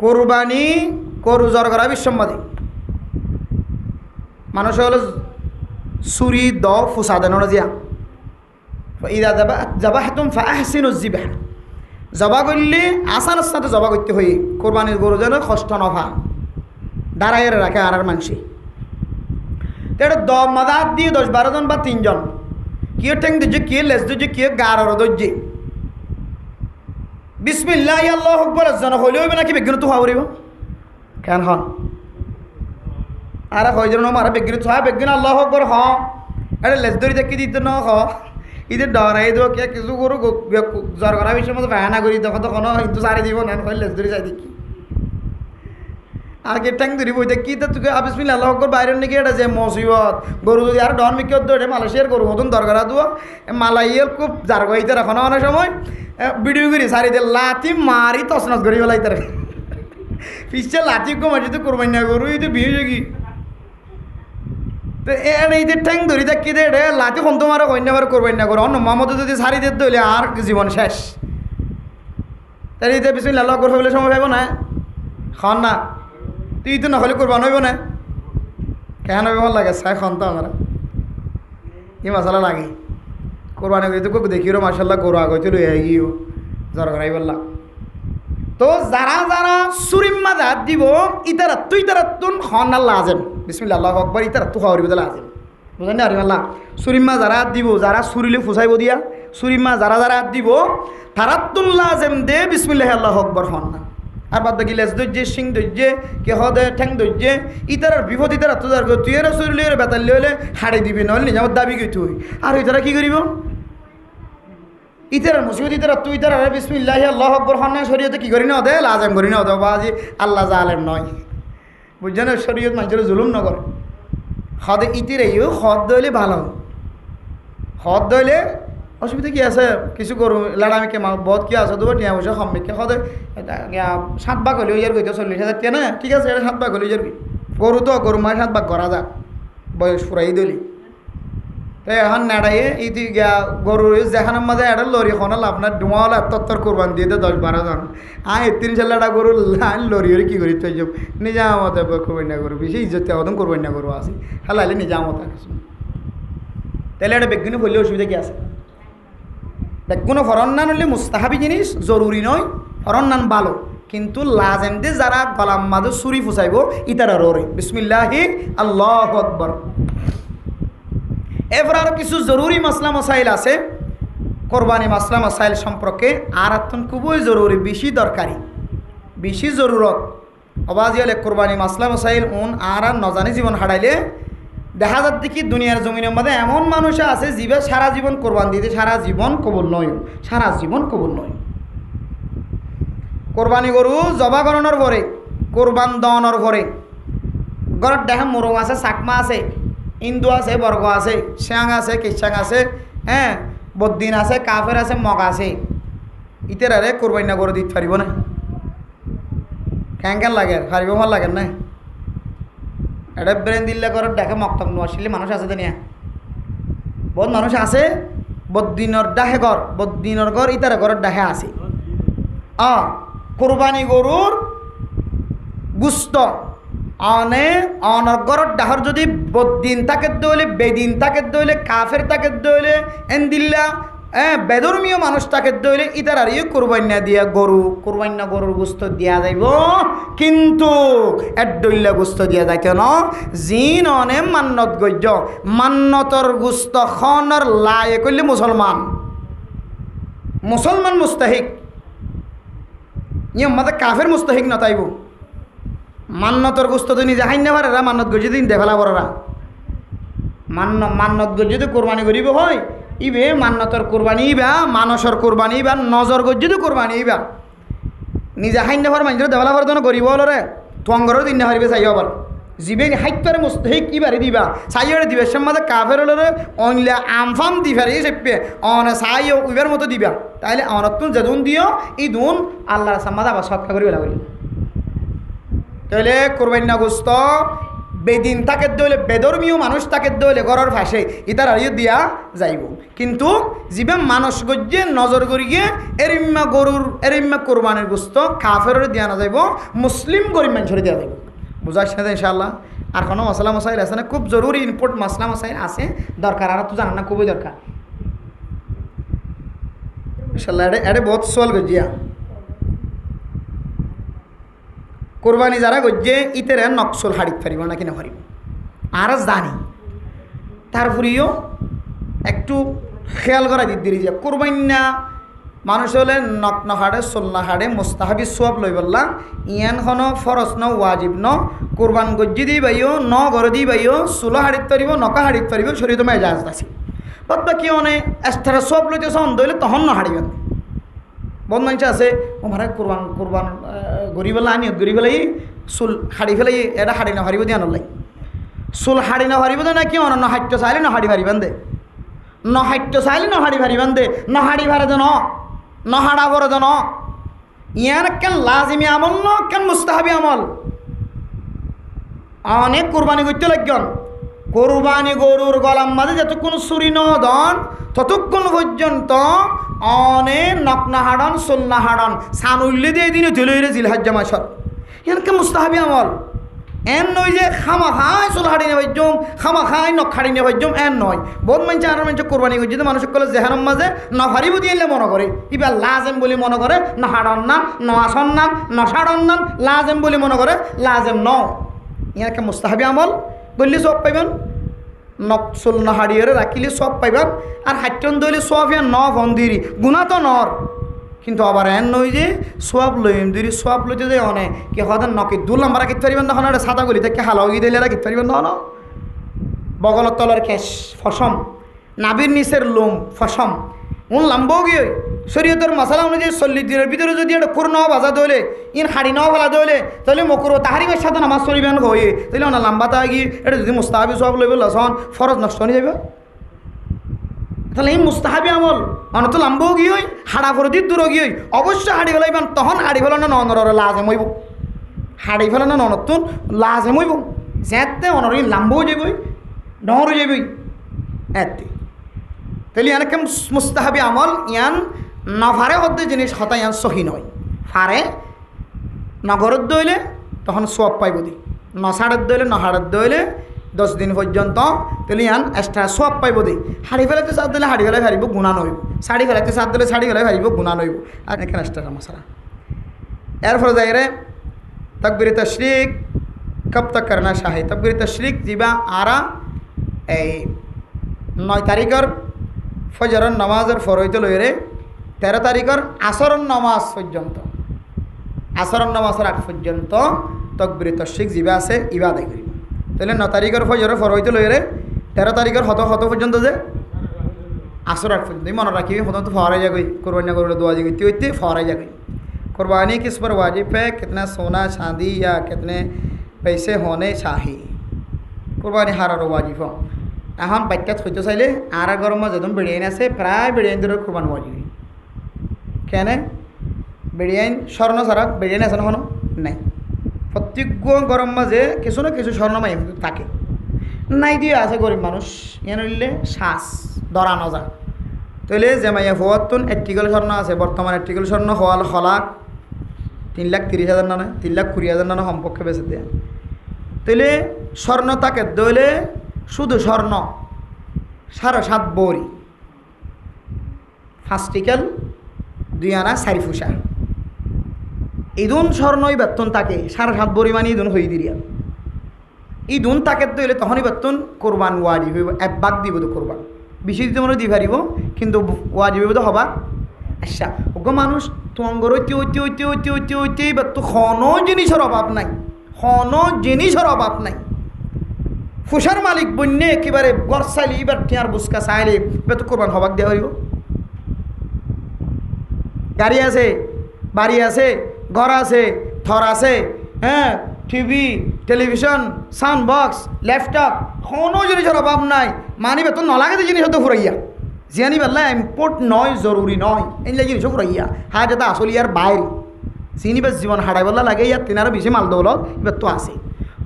কোরবানি গরু জর করা বিশ্বম্বাদী মানুষ হলো ছুরি দ ফুসা দেন জিয়া ইদা যাবা হাতুম ফাহসিন জিবাহ জবা করলে আসানোর সাথে জবা করতে হই কোরবানির গরু যেন কষ্ট নফা দাঁড়াইয়ে রাখে আর মানসি তো এটা মাদাত দিয়ে 10-12 জন বা 3 জন কিয়ে ঠেং দিচ্ছে কিয়ে লেস দিচ্ছে কিয়ে গাড়ার দর্জি বিসমিল্লাহ আল্লাহু আকবার জন হইলে হইবে নাকি বেগিন তো হওয়া পড়িব কেন হন আর হইজন মারা বেগিন তো হয় বেগিন আল্লাহু আকবার হ এটা লেস ধরে দেখি দিত না হ ইদে ডরাই দেবো কে কিছু করু জ্বর করা বিষয়ের মতো বাহানা করি তখন তখন কিন্তু সারি দিব না হইলে লেস ধরে যাই দেখি আগে ট্যাং ধরি বইতে কি তো তুই বিসমিল্লাহ আল্লাহু আকবার বাইরের নাকি এটা যে মুসিবত গরু যদি আর ডন মিকি ধরে মালয়েশিয়ার গরু মতন দরকার দেবো মালাইয়ের খুব জার গাইতে রাখো না অনেক সময় ভিডিও করি সারি দিয়ে লাথি মারি তসনস করি বেলাইতে রে পিছিয়ে লাথি কমাই যদি করবাই না গরু এই তো বিয়ে কি তো এই যে ঠ্যাং ধরি দেখি দে রে লাথি কম তোমার কন্যাবার করবেন না করো অন্য মামতো যদি সারি দিতে হইলে আর জীবন শেষ তাই এই যে বিসমিল্লাহ আল্লাহু আকবার হইলে সময় পাইব না খান না তুই তো নহলে কোরবান হইব না কেন হইব ভাল লাগে চাই খান তো আমার এই মশলা লাগে কোরবানি করি তো দেখিও মাসাল্লাহ গরু আগতে লই গিয়েও জ্বর করাই বললাম তো যারা যারা সুরিম্মা জাত দিব ইতারা তুই তারা তুন খান আল্লাহ আজেম বিসমিল্লাহ আল্লাহু আকবার ইতারা তু খাওয়ারি বদলা আজেম বুঝলেন না আল্লাহ সুরিম্মা যারা দিব যারা সুরিলে ফুসাইব দিয়া সুরিম্মা যারা যারা দিব তারাতুল্লাহ আজেম দে বিসমিল্লাহ আল্লাহু আকবার খান না আর বাদ বাকি লেজ দইজে সিং দইজে কে হদে ঠ্যাং দইজে ইতারার বিপদ ইতারা তো যার তুই এরা সুরিলে বেতাল্লি হলে হাড়ে দিবি নহলে নিজে আমার দাবি গই তুই আর ইতারা কি করিব ইতারার মুসিবত ইতারা তুই তারা বিসমিল্লাহ আল্লাহু আকবার খান না শরীয়তে কি করি না দে লাজম করি না দে বাজি আল্লাহ জালেম নয় বুঝছেন শরীয়ত মানুষের জুলুম ন করে হদে ইতিরাইও হদ দইলে ভালো হদ দইলে অসুবিধা কি আছে কিছু করু লাড়ামিকে বহুত কি আছে দেবো টিয়া পয়সা সম্মিকে হদে 7 ভাগ হলে ইয়ার কইতে 40,000 টিয়া না ঠিক আছে এটা 7 ভাগ হলে ইয়ার গরু তো গরু মাছ 7 ভাগ করা যাক বয়স ফুরাই দলি তো এখন নাড়াইয়ে ইতি গরু যেখানের মাঝে একটা লরি খনাল আপনার ডুমাওয়ালা তত্তর কোরবান দিয়ে 10-12 জন 3 চাল্লাটা গরু লরি কি করি তুই নিজা মতে করবেন না করবি বেশি ইজ্জত এখন করবেন না করবো আসি হালাইলে নিজা মতো তাহলে একটা বেগুনি বললে অসুবিধা কি আছে বেগুনো ফরন্নান হলে মুস্তাহাবি জিনিস জরুরি নয় ফরন্নান ভালো কিন্তু লাজেম দিয়ে যারা গলাম মাঝে ছুরি ফুসাইব ইতারা রোরে বিসমিল্লাহি আল্লাহু আকবার এরপর আরও কিছু জরুরি মাসলা মসাইল আছে কোরবানি মাসলা মসাইল সম্পর্কে আর এখন খুবই জরুরি বেশি দরকারি বেশি জরুরত অবাজি হলে কোরবানি মাসলা মসাইল আর নজানি জীবন হারাইলে দেখা যাচ্ছে কি দুনিয়ার জমিনের মধ্যে এমন মানুষ আছে জীবে সারা জীবন কোরবান দিতে সারা জীবন কবুল নয় সারা জীবন কবুল নয় কোরবানি গরু জবা গণনার পরে কোরবান দনের পরে গরত দেখা মোরং আছে চাকমা আছে ইন্দু আছে বর্গ আছে শ্যাং আছে কিসাং আছে হ্যাঁ বদ্দিন আছে কাফের আছে মগ আছে ইতারে কোরবানি না করে দিতে পারিব না কেন লাগে পারিব ভাল লাগে না এটা ব্রেন দিলে করে দেখে মক্তক নোয়াশিলে মানুষ আছে দুনিয়া বহুত মানুষ আছে বদ্দিনর ডাহে ঘর বদ্দিনর ঘর ইতারে ঘরের ডাহে আছে কোরবানি গরুর গুস্ত অনে অনগর ডাহর যদি বদ্দিন তাকে দইলে বেদিন তাকে দইলে কাফের তাকে দইলে এন্দিল্লা বেদর্মীয় মানুষ তাকে দইলে ইতার আর কোরবান্না দিয়া গরু কোরবান্না গরুর গোস্ত দিয়া যাইব কিন্তু এড্ডইল্লা গোস্ত দিয়া যাইত ন জিন অনে মান্নত গজ্য মান্নতর গোস্ত খনর লাই করলে মুসলমান মুসলমান মুস্তাহিক ইয়ে মাতে কাফের মুস্তাহিক না তাইব মান্নতর গোস্ত তো নিজে হাইন না পারে মান্নত গজি দিন দেখালা বড়রা মান্নত গজি যদি কোরবানি করিব হয় ইবে মান্নতর কোরবানি ইবা মানসর কোরবানি ইবা নজর গজি তো কোরবানি ইবা নিজে হাইন না পারে মানুষের দেখালা পরে তো গরিব হল রে তোঙ্গরও দিন না পারিবে চাই আবার জিবে হাইতারে মুস্তাহিক ইবারে দিবা চাইরে দিবে সে মাঝে কাফের হলে অনলে আমফাম দি ফেরে চেপে অনে চাই উইবার মতো দিবা তাইলে আমার তুন যেদুন দিও ই দুন আল্লাহর সামাদা আবার সৎকা করি বেলা বলি তাহলে কোরবান্না গোস্ত বেদিন তাকে দইলে বেধর্মীয় মানুষ তাকে দইলে ঘরের পাশে ইতার আড়িয়ে দিয়া যাইব কিন্তু যিবা মানুষ গজ্জে নজর করিয়ে এরিম্মা কোরবানির গোস্ত কাফেরের দিয়া না যাইব মুসলিম গরিব মানুষের দিয়া যাইব বুঝা আসছে না ইনশাআল্লাহ আর কোনো মশলা মশাইল আছে না খুব জরুরি ইম্পোর্ট মশলা মশাইল আছে দরকার আর তো জানা না খুবই দরকার ইনশাআল্লাহ এটা বহুত সোয়াল গজিয়া কোরবানি যারা গজ্জে ইতের নকশল হাড়িত পারিব না কিনা পারিব আর জানি তারপরেও একটু খেয়াল করা দিদি যে কোরবানি না মানুষ হলে নক নহাড়ে সোল নহাড়ে মোস্তাহাবি সোয়াব লই বললাম ইয়ান হন ফরজ ন ওয়াজিব ন কোরবান গজ্জি দি বাইও ন ঘর দি বাইও সোলো হাড়িত পারিব নকা হাড়িত পারিব শরীর মে এজাজ আছে বাদ বাকি অনে এস্তারা সোয়াব লইতে সন্দ হইলে তখন ন হাড়িবেন বন্ধ মানুষ আছে ও ভাড়া কোরবান গড়ি পেলা আনি গড়ি পেলাই চুল হাড়ি ফেলাই এটা হাড়ি না হারিব দিয়া নলাই চুল হাড়ি না হারিব দে না কি অন নহাট্য চাইলে নহাড়ি ভারিবান দে নহাট্য চাইলে নহাড়ি ভারিবান দে নহাড়ি ভারে দেন নহাড়া ভরে দেন ইয়ার কেন লাজিমি আমল ন কেন মুস্তাহাবি আমল অনেক কোরবানি করতে লাগন কোরবানি গরুর গলাম মাঝে যতক্ষণ চুরি নদন ততক্ষণ পর্যন্ত অনে নকনা হাড়ন সোলনা হাড়ন সান উল্লে দিয়ে দিনে চলে জিলহাজ্জা মাসর এনকে মুস্তাহাবি আমল এন নয় যে খামা খাই চুল হাড়ি নে ভাজ্যম খামা খাই নখ হাড়ি নে ভাজ্যম এন নয় বহুত মানুষ আর মানুষ কোরবানি করছে যে মানুষ কলে জেহানম মাঝে নহারিব দিয়ে মনে করে এবার লাজেম বলে মনে করে ন হাড়ন নাম ন আসন নাম ন সাড়ন নাম লাজেম বলে মনে করে লাজেম ন ইয়াকে মুস্তাহাবি আমল বললে সব পাইবেন নকশল নহাড়িয়ে রাখিলে সব পাইবেন আর হাইটন দইলে সব ন ভন্দিরি গুণা তো নর কিন্তু আবার এন নই যে সব লইম দিরি সব লইতে যে অনেক কি হতেন নকে দু লম্বা রাখিতে পারিবেন তখন একটা সাদা গলি থেকে হালাও গিয়ে দিলে রাখিতে পারিবেন না বগলত তলার কেশ ফসম নাবির নিচের লোম ফসম লাম্বও গিয়ে শরীয়তের মশলা অনুযায়ী 40 দিনের ভিতরে যদি এটা কোর নাও বাজা দইলে ইন হাড়ি নাও ফেলা দইলে তাহলে মকুর তাহারিমের সাথে নামাজ চলিবেন হয়ে তাহলে না লাম্বা তা গিয়ে এটা যদি মুস্তাহাবি সব লইব লসন ফরজ নষ্ট হয়ে যাবে তাহলে এই মুস্তাহাবি আমল অনত লাম্বও গিয়ে হাড়া ফরদি দূর গিয়ে অবশ্যই হাড়ি ফেলাইবেন তখন হাড়ি ফেলানো ননর লাজেম হইব হাড়ি ফেলানো ননতুন লাজেম হইব যেতে অনর লাম্বও যাবই নহরও যাবই এতে তাহলে এনেকে মুস্তাহাবি আমল ইয়ান নফারে হদ্দে জিনিস হতা ইয়ান সহি নয় ফারে নগরত দইলে তখন সব পাইব দি নসাড়ের দইলে নহাড়ের দইলে 10 দিন পর্যন্ত তাহলে ইয়ান এক্সট্রা সব পাইব দি হাড়ি ফেলাতে চাপ দিলে হাড়ি ফেলাই হারিব গুণা নইব শাড়ি ফেলাতে চাপ দিলে শাড়ি ফেলাই হারিব গুণা নইব আর এখানে এক্সট্রা মশলা এরপরে যাই রে তকবির তশরিক কব তক করনা শাহি তকবির তশরিক জিবা আরা এই 9 তারিখের ফজরের নামাজের ফরইতে লইরে 13 তারিখের আসরের নামাজ পর্যন্ত আসরের নামাজের আগ পর্যন্ত তকবির তশরিক জিবা আছে ইবা আদায় করিব তাহলে 9 তারিখের ফজরের ফরইতে লইরে 13 তারিখের হত পর্যন্ত যে আসর আগ পর্যন্ত মনে রাখিবি প্রথম তো ফরাই যাগই कुर्बानी করলে দোয়া দিতে হইতে ফরাই যাগই कुर्बानी किस पर वाजिब है कितना सोना चांदी या कितने पैसे होने चाहिए कुर्बानी हारारो वाजिब हो এখন বাক্যাত হইতে চাইলে আর গরম যেদম বেড়িয়াইন আছে প্রায় বেড়িয়াইন ধরে কোরবান ওয়াজিব কেন বেড়িয়াইন স্বর্ণ ছাড়া বেড়িয়াইন আছে না নাই প্রত্যেক গরম মাঝে কিছু না কিছু স্বর্ণ মাই থাকে নাই দিয়ে আছে গরিব মানুষ এনে নিলে শ্বাস ধরা নজা তাহলে জামাইয়া ফোয়াতুন একটিকল স্বর্ণ আছে বর্তমান একটিকল স্বর্ণ হওয়াল হলাক 3,30,000 না 3,20,000 না সম্পর্কে বেঁচে দেয় তাহলে স্বর্ণ তাকে দইলে শুধু স্বর্ণ 7.5 বড়ি 5 টিকেল 2 আনা 4 ফুসা ইদুন স্বর্ণই বেতন তাকে 7.5 বড়ি মানে ইদুন হয়ে দিরিয়া ইদুন তাকে দইলে তখনই বেতন কোরবান ওয়াজিব হইব এক ভাগ দিব তো কোরবান বেশি দিতে মনে দিই পারিব কিন্তু ওয়াজিব হইব তো হবা আচ্ছা ওগো মানুষ তোমার ঐতি বেতন খন জিনিসের অভাব নাই খন জিনিসের অভাব নাই ফুসার মালিক বন্যে একেবারে গড় চাইলে এবার টিয়ার বুসকা চাইলে বেতন কোরবান হবাক দেওয়া হইব গাড়ি আছে বাড়ি আছে ঘর আছে থর আছে হ্যাঁ TV television sound box laptop কোনো জিনিসের অভাব নাই মানি বেতন নলাগে যে জিনিস হতো ফুরাইয়া জিয়ানি বেলা ইম্পোর্ট নয় জরুরি নয় এই জিনিস ফুরাইয়া হ্যাঁ যেটা আসলে ইয়ার বাইরে চিনি বেশ জীবন হারাই বলা লাগে ইয়ার তিনারও বেশি মাল দৌলত এবার তো আছে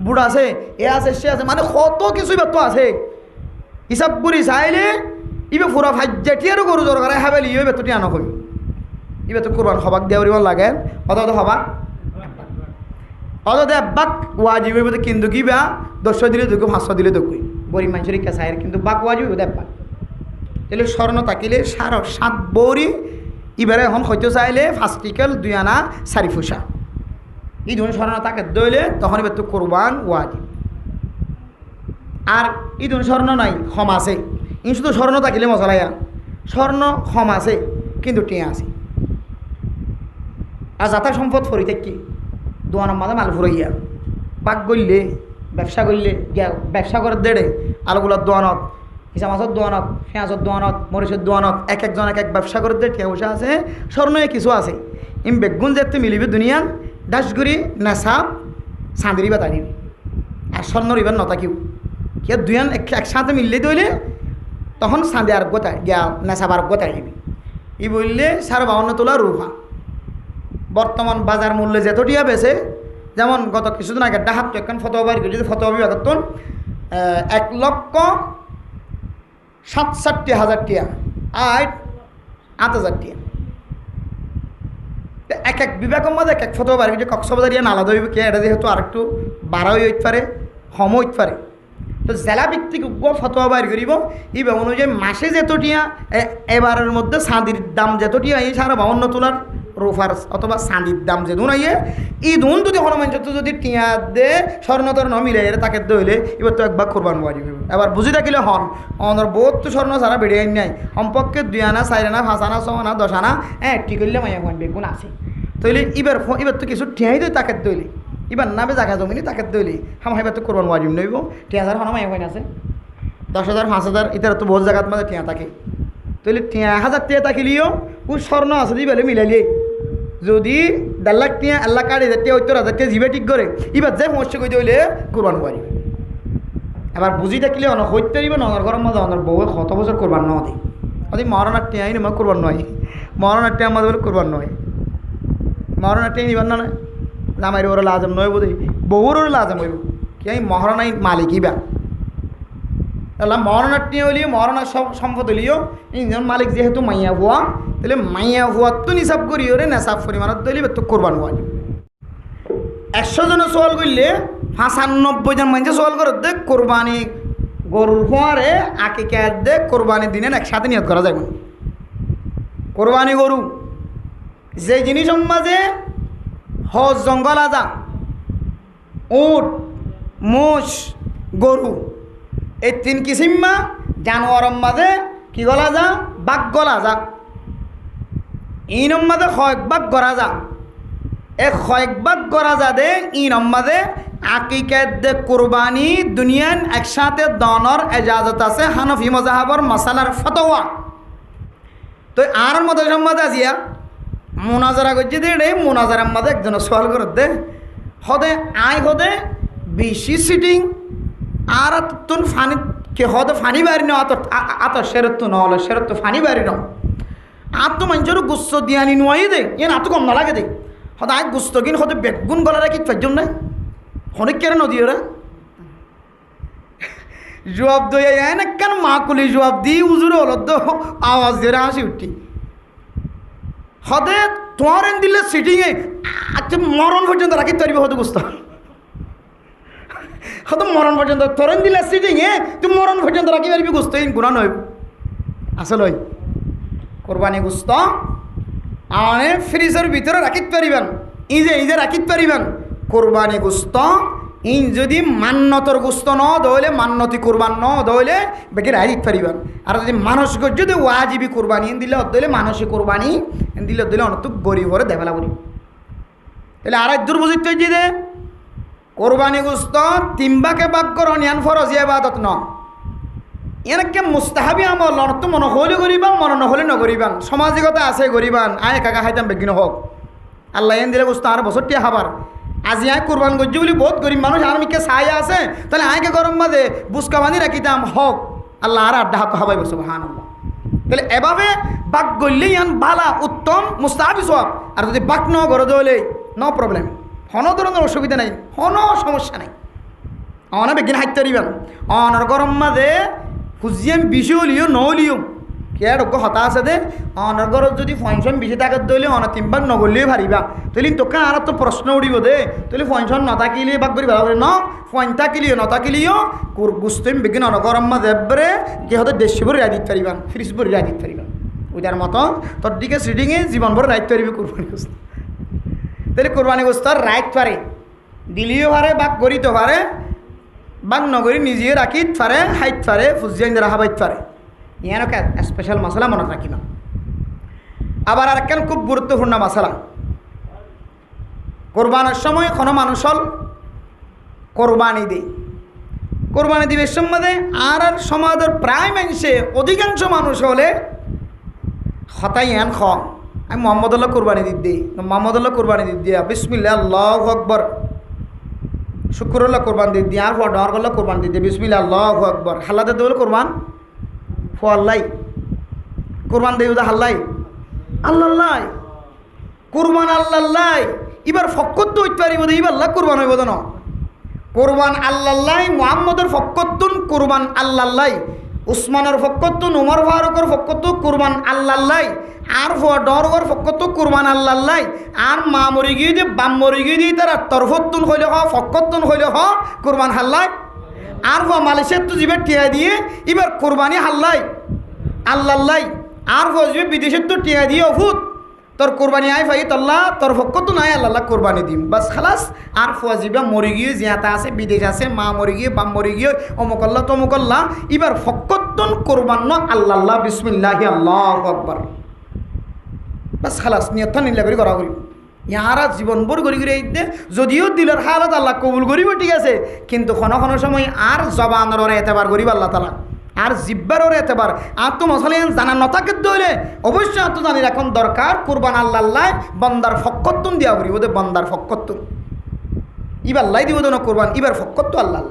বুড় আছে, এ আছে, সে আছে, মানে কত কিছুই তো আছে। হিসাব করি চাইলে ইবে পুরা ভাজ্যাটিয়ারও গরু দরকার হাবেলি ইবে বেতটি আনো কই ইবে তো কোরবান হবাক দেওয়ারিব লাগে অত হবাক অত বাক ওয়াজিব হইব কিন্তু কি বা 10 দিলে দুঃখ 500 দিলে দুঃখ গরিব মানুষের ইচ্ছা চাই কিন্তু বাক ওয়াজিব হইব দেব্বাক। তাহলে স্বর্ণ থাকিলে 7.5 বড়ি এবারে এখন হয়তো চাইলে 5 টিকেল 2 আনা 4 ফুসা এই ধরনের স্বর্ণ তাকে দইলে তখন এবার তো কোরবান ওয়াজিব। আর এই ধরনের স্বর্ণ নাই ক্ষম আছে ই শুধু স্বর্ণ থাকিলে মশলাইয়া স্বর্ণ ক্ষম আছে কিন্তু টিয়া আছে আর যাতা সম্পদ ফরি থাকি দোয়ানোর মাঝে মাল ফুরাইয়া পাক গললে ব্যবসা করলে ব্যবসা করে দেড়ে আলুগুলোর দোয়ানত হিসা মাছের দোয়ানত পেঁয়াজের দোয়ানত মরিচের দোয়ানত এক একজন এক এক ব্যবসা করে দেড় টিয়া বসে আছে স্বর্ণয়ে কিছু আছে ইম বেগুন যেতে মিলিবে দুনিয়ান ডাসগুড়ি নেশাব চাঁদিরি বা তারিবি আর স্বর্ণর ইবার নতাকিও কে দুয়ান একসাথে মিললে দইলে তখন চাঁদে আর গোতায় গিয়া নেশাব আর গোতায় দিবি ই বললে 52 তোলা রূপা বর্তমান বাজার মূল্যে যেতটিয়া বেছে যেমন গত কিছুদিন আগে ডাহাত এখন ফতোয়া বাইর করে যদি ফতোয়া বিভাগত 1,67,000 টিয়া আর 8,000 টিয়া এক এক বিভাগের মধ্যে এক এক ফতোয়া বাইর করে কক্সবাজারিয়া আলাদা হইব কে এটা যেহেতু আর একটু বাড়াই হইতে পারে কম হইতে পারে তো জেলা ভিত্তিক ফতোয়া বাইর করিব এই অনুযায়ী মাসে যেতটিয়া এবারের মধ্যে চাঁদির দাম যেতটিয়া এই 52 তোলার রোফার অথবা চাঁদির দাম যে দুন আইয়ে এই দুন যদি হনুমান যদি টিয়া দে স্বর্ণ তর্ণ মিলে তাকে দইলে এবার তো একবার কোরবান ওয়াজিব এবার বুঝি থাকিলে হন অনর বহুত তো স্বর্ণ ছাড়া বেড়ে আইন নাই সম্পর্কে 2 আনা 4 আনা 5 আনা 6 আনা 10 আনা ঠিক করলে মাইয়া কোন বেগুন আছে তইলে এবার তো কিছু টিয়াই দই তাকে দইলে এবার নামে জায়গা জমিনি তাকে দইলে এবার তো কোরবান ওয়াজিব নইব 10,000 হন মাইয়া কোন আছে 10,000 5,000 ইতার তো বহুত জায়গার মধ্যে টিয়া থাকে তইলে 10,000 টিয়া থাকিলেও ও স্বর্ণ আছে দি বেলে মিলাইলে যদি 1.5 লাখ টিয়া 1 লাখ 8,000 টিয়া 70,000 টিয়া জিবে ঠিক করে এবার যে সমস্যা কইতে হইলে কোরবান ওয়াজিব এবার বুঝি থাকলে অন হইতে দিব নগর গরম মধ্যে অনর বউ কত বছর কোরবান ন দেয় ওই মরণার টিয়াই না কোরবান নয় মরণার টিয়া আমাদের বলে কোরবান নয় মরণার টিয়া নিবার না জামাইর ওরা লাজম নয় বোধ বউর ওরা লাজম হইব কি আমি মহারণাই মালিকই বা তাহলে মরণার টিয়া হলিও মরণার সব সম্পদ হলিও ইঞ্জন মালিক যেহেতু মাইয়া ভুয়া তাহলে মাইয়া ভুয়া তো নিসাব করি ওরে নেশাব পরিমাণত দইলে তো কোরবান হওয়া 100 জনে সোয়াল করলে 95 জন মানুষ সোয়াল করে দেখ কোরবানি গরুর ফোয়ারে আকিকা দেখ কোরবানি দিনে একসাথে নিয়ত করা যাবে কোরবানি গরু যে জিনিস মাঝে হজ জঙ্গল আজা উট মোষ গরু এই 3 কিসিমা জানোয়ার মাঝে কি গলা যা বাঘ গলা যা এই নম্মাদে কয়েক বাঘ গড়া যা কয়েক বাঘ গড়া যা দে ই নম্মাদে আকিকাত দে কোরবানি দুনিয়ান একসাথে দনর এজাজত আছে হানফি মজাহাবর মাসালার ফতোয়া তো আর মতো সম্মাদে আজিয়া মোনাজারা করছে দে রে মোনাজারার মধ্যে একজন সোয়াল করে দে হদে আয় হদে বেশি সিটিং আর তুন ফানি কে হদে ফানি বাড়ি না আত সেরত নহলে সেরত ফানি বাড়ি ন আর তো মানুষেরও গুস্ত দিয়ে আনি নোয়াই দে এন আত কম না লাগে দে হতে আয় গুস্ত কিন হতে বেগুন গলা রাখি ফাইজন নাই অনেক কেন নদী ওরা জবাব দই এন কেন মা কুলি জবাব দি উজুরে হল তো আওয়াজ দিয়ে হাসি উঠি হতে তোমার এন দিলে সিটিংয়ে আচ্ছা মরণ পর্যন্ত রাখি তৈরি হতে গুস্ত হয়তো মরণ পর্যন্ত তোরেন দিলে সিটিংয়ে তুই মরণ পর্যন্ত রাখি পারবি গুস্ত ইন গুণা নয় আসলে কোরবানি গুস্ত আনে ফ্রিজের ভিতরে রাখিতে পারিবেন ইজে রাখিতে পারিবেন কোরবানি গুস্ত ইন যদি মান্যতর গুস্ত ন দইলে মান্যতি কোরবান ন দইলে বেকে রাখিতে পারিবেন আর যদি মানুষ যদি ওয়াজিবি কোরবানি দিলে দইলে মানসিক কোরবানি দিলে দিলে অনেক গরিব হরে দেবেলা বলি তাহলে আর দূর বুঝিতে যে দে কোরবানি গুস্ত 3 ভাগে ভাগ করন ইয়ান ফরজ ইবাদত ন এনেকে মুস্তাহাবি আমল তো মনে হলে করিবান মনে নহলে নকরিবান সামাজিকতা আছে করিবান আয় কাকা খাইতাম বেগিন হোক আল্লাহ এন দিলে বুঝতো আর বছরটি খাবার আজি আয় কোরবান করছি বলে বহুত গরিব মানুষ আর মিকে চাই আছে তাহলে আয়কে গরম বাদে বুসকা বাঁধি রাখিতাম হোক আল্লাহ আর 8 হাত খাবাই বসে সুবহানাল্লাহ তাহলে এভাবে বাক গড়লেই ইয়ান ভালা উত্তম মুস্তাহাবি সব আর যদি বাক ন গড় দলে নো প্রবলেম কোনো ধরনের অসুবিধা নাই কোনো সমস্যা নাই অনা বেগিন হাইতে দিবেন অনর গরম মাঝে খুঁজিয়াম বেশি হলিও নহলিও কে রোগ হতা আছে দে অনর ঘরত যদি ফয়নশন বেশি থাকার দইলে অন তিনবার নগরলেও পারিবা তাহলে তোকে আর তো প্রশ্ন উঠিব দে তাহলে ফয়নশন নথাকিলে বাক করি ভালো করে ন ফয়ন থাকিলিও নথাকিলিও গুস্তম বেগিন অন গরম মাঝে এবারে কি হতে দেশি ভরে রায় দিতে পারিবা ফ্রিজ ভরে রায় দিতে পারিবা ওইটার মতো তোর দিকে সিটিংয়ে জীবন ভরে রাইতে পারিবি কোরবানি গোস্ত তাহলে কোরবানি গোস্ত রাইত পারে দিলিও পারে বাক করিতে পারে বাক নগরী নিজে রাখিত পারে হাইত পারে ফুজিয়ান রাখা বাইত পারে ইয়ানকে স্পেশাল মশলা মনে রাখি না আবার আর একখান খুব গুরুত্বপূর্ণ মশলা কোরবানের সময় কোনো মানুষ হল কোরবানি দেয় কোরবানি দিবের সম্বন্ধে আর সমাজের প্রায় মানুষে অধিকাংশ মানুষ হলে হতাই এন খ আমি মোহাম্মদুল্লাহ কোরবানি দিই মোহাম্মদুল্লাহ কোরবানি দিয়া বিসমিল্লাহ আল্লাহু আকবার শুক্রুল্লাহ কোরবান দিদি আর ফর করলে কোরবান দিদি বিসমিল্লাহ আল্লাহু আকবার হাল্লাতে দেবলে কোরবান ফো আল্লাহ কোরবান দেব হাল্লাই আল্লাহ কোরবান আল্লাহ এবার ফক্কত হইতে পারিব এবার আল্লাহ কোরবান হইব না কোরবান আল্লাহ মুহাম্মদের ফক্কতুন কোরবান আল্লাহ উসমানের ফক্কতুন উমর ফারুকের ফক্কত কোরবান আল্লাহ আর ডরগর ফক্কত কোরবান আল্লাহ আর মা মরি গিয়ে দিয়ে বাম মরি গিয়ে দিয়ে তারা তরফতুন হইলে হ ফক্কতুন হইলে হ কোরবান হাল্লাই আর মালয়েশিয়ার তো জিবে টিয়া দিয়ে এবার কোরবানি হাল্লাই আল্লাহ আর ফজবে বিদেশের তো টিয়া দিয়ে অভূত তোর কোরবানি আয় ফাই তল্লা তোর ফক্কত নাই আল্লাহ কোরবানি দিম বাস খালাস আর ফজিবা মরি গিয়ে জিয়াতা আছে বিদেশ আছে মা মরি গিয়ে বাম মরি গিয়ে অমুকল্লা তমুকল্লা এবার ফক্কতন কোরবান আল্লাহ বিসমিল্লাহ আল্লাহু আকবার বাস খালাস নিয়ত নিলে করে করা করি ইয়ারা জীবন ভর করি করে দে যদিও দিলের হালত আল্লাহ কবুল করিব ঠিক আছে কিন্তু কোনো কোনো সময় আর জবানের ওরা এতেবার করিব আল্লাহ তালা আর জিব্বার ওরা এতেবার আর তো মশলা জানা নথাকে দইলে অবশ্যই আর তো জানি এখন দরকার কোরবান আল্লাহ বন্দার ফক্কতুন দিয়া করি ওদের বন্দার ফক্কতুন ইবার লাই দিব না কোরবান ইবার ফক্কত আল্লাহ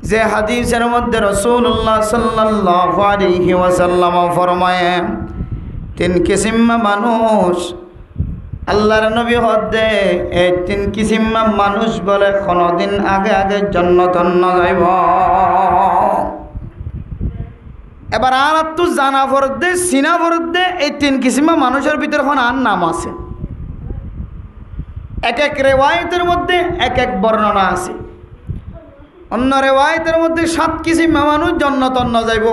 যে হাদিসের মধ্যে রাসূলুল্লাহ সাল্লাল্লাহু আলাইহি ওয়াসাল্লাম ফরমায়ে তিন কিসিম মানুষ আল্লাহর নবী হদে এই তিন কিসিম মানুষ বলে কোনদিন আগে আগে জান্নাত না যাইব এবার আর তো জানা ফরদে সিনা ফরদে এই তিন কিসিম মানুষের ভিতর কোন আর নাম আছে এক এক রিওয়ায়াতের মধ্যে এক এক বর্ণনা আছে অন্য রিওয়ায়াতের মধ্যে 7 কিসিম মানুষ জান্নাত না যাইব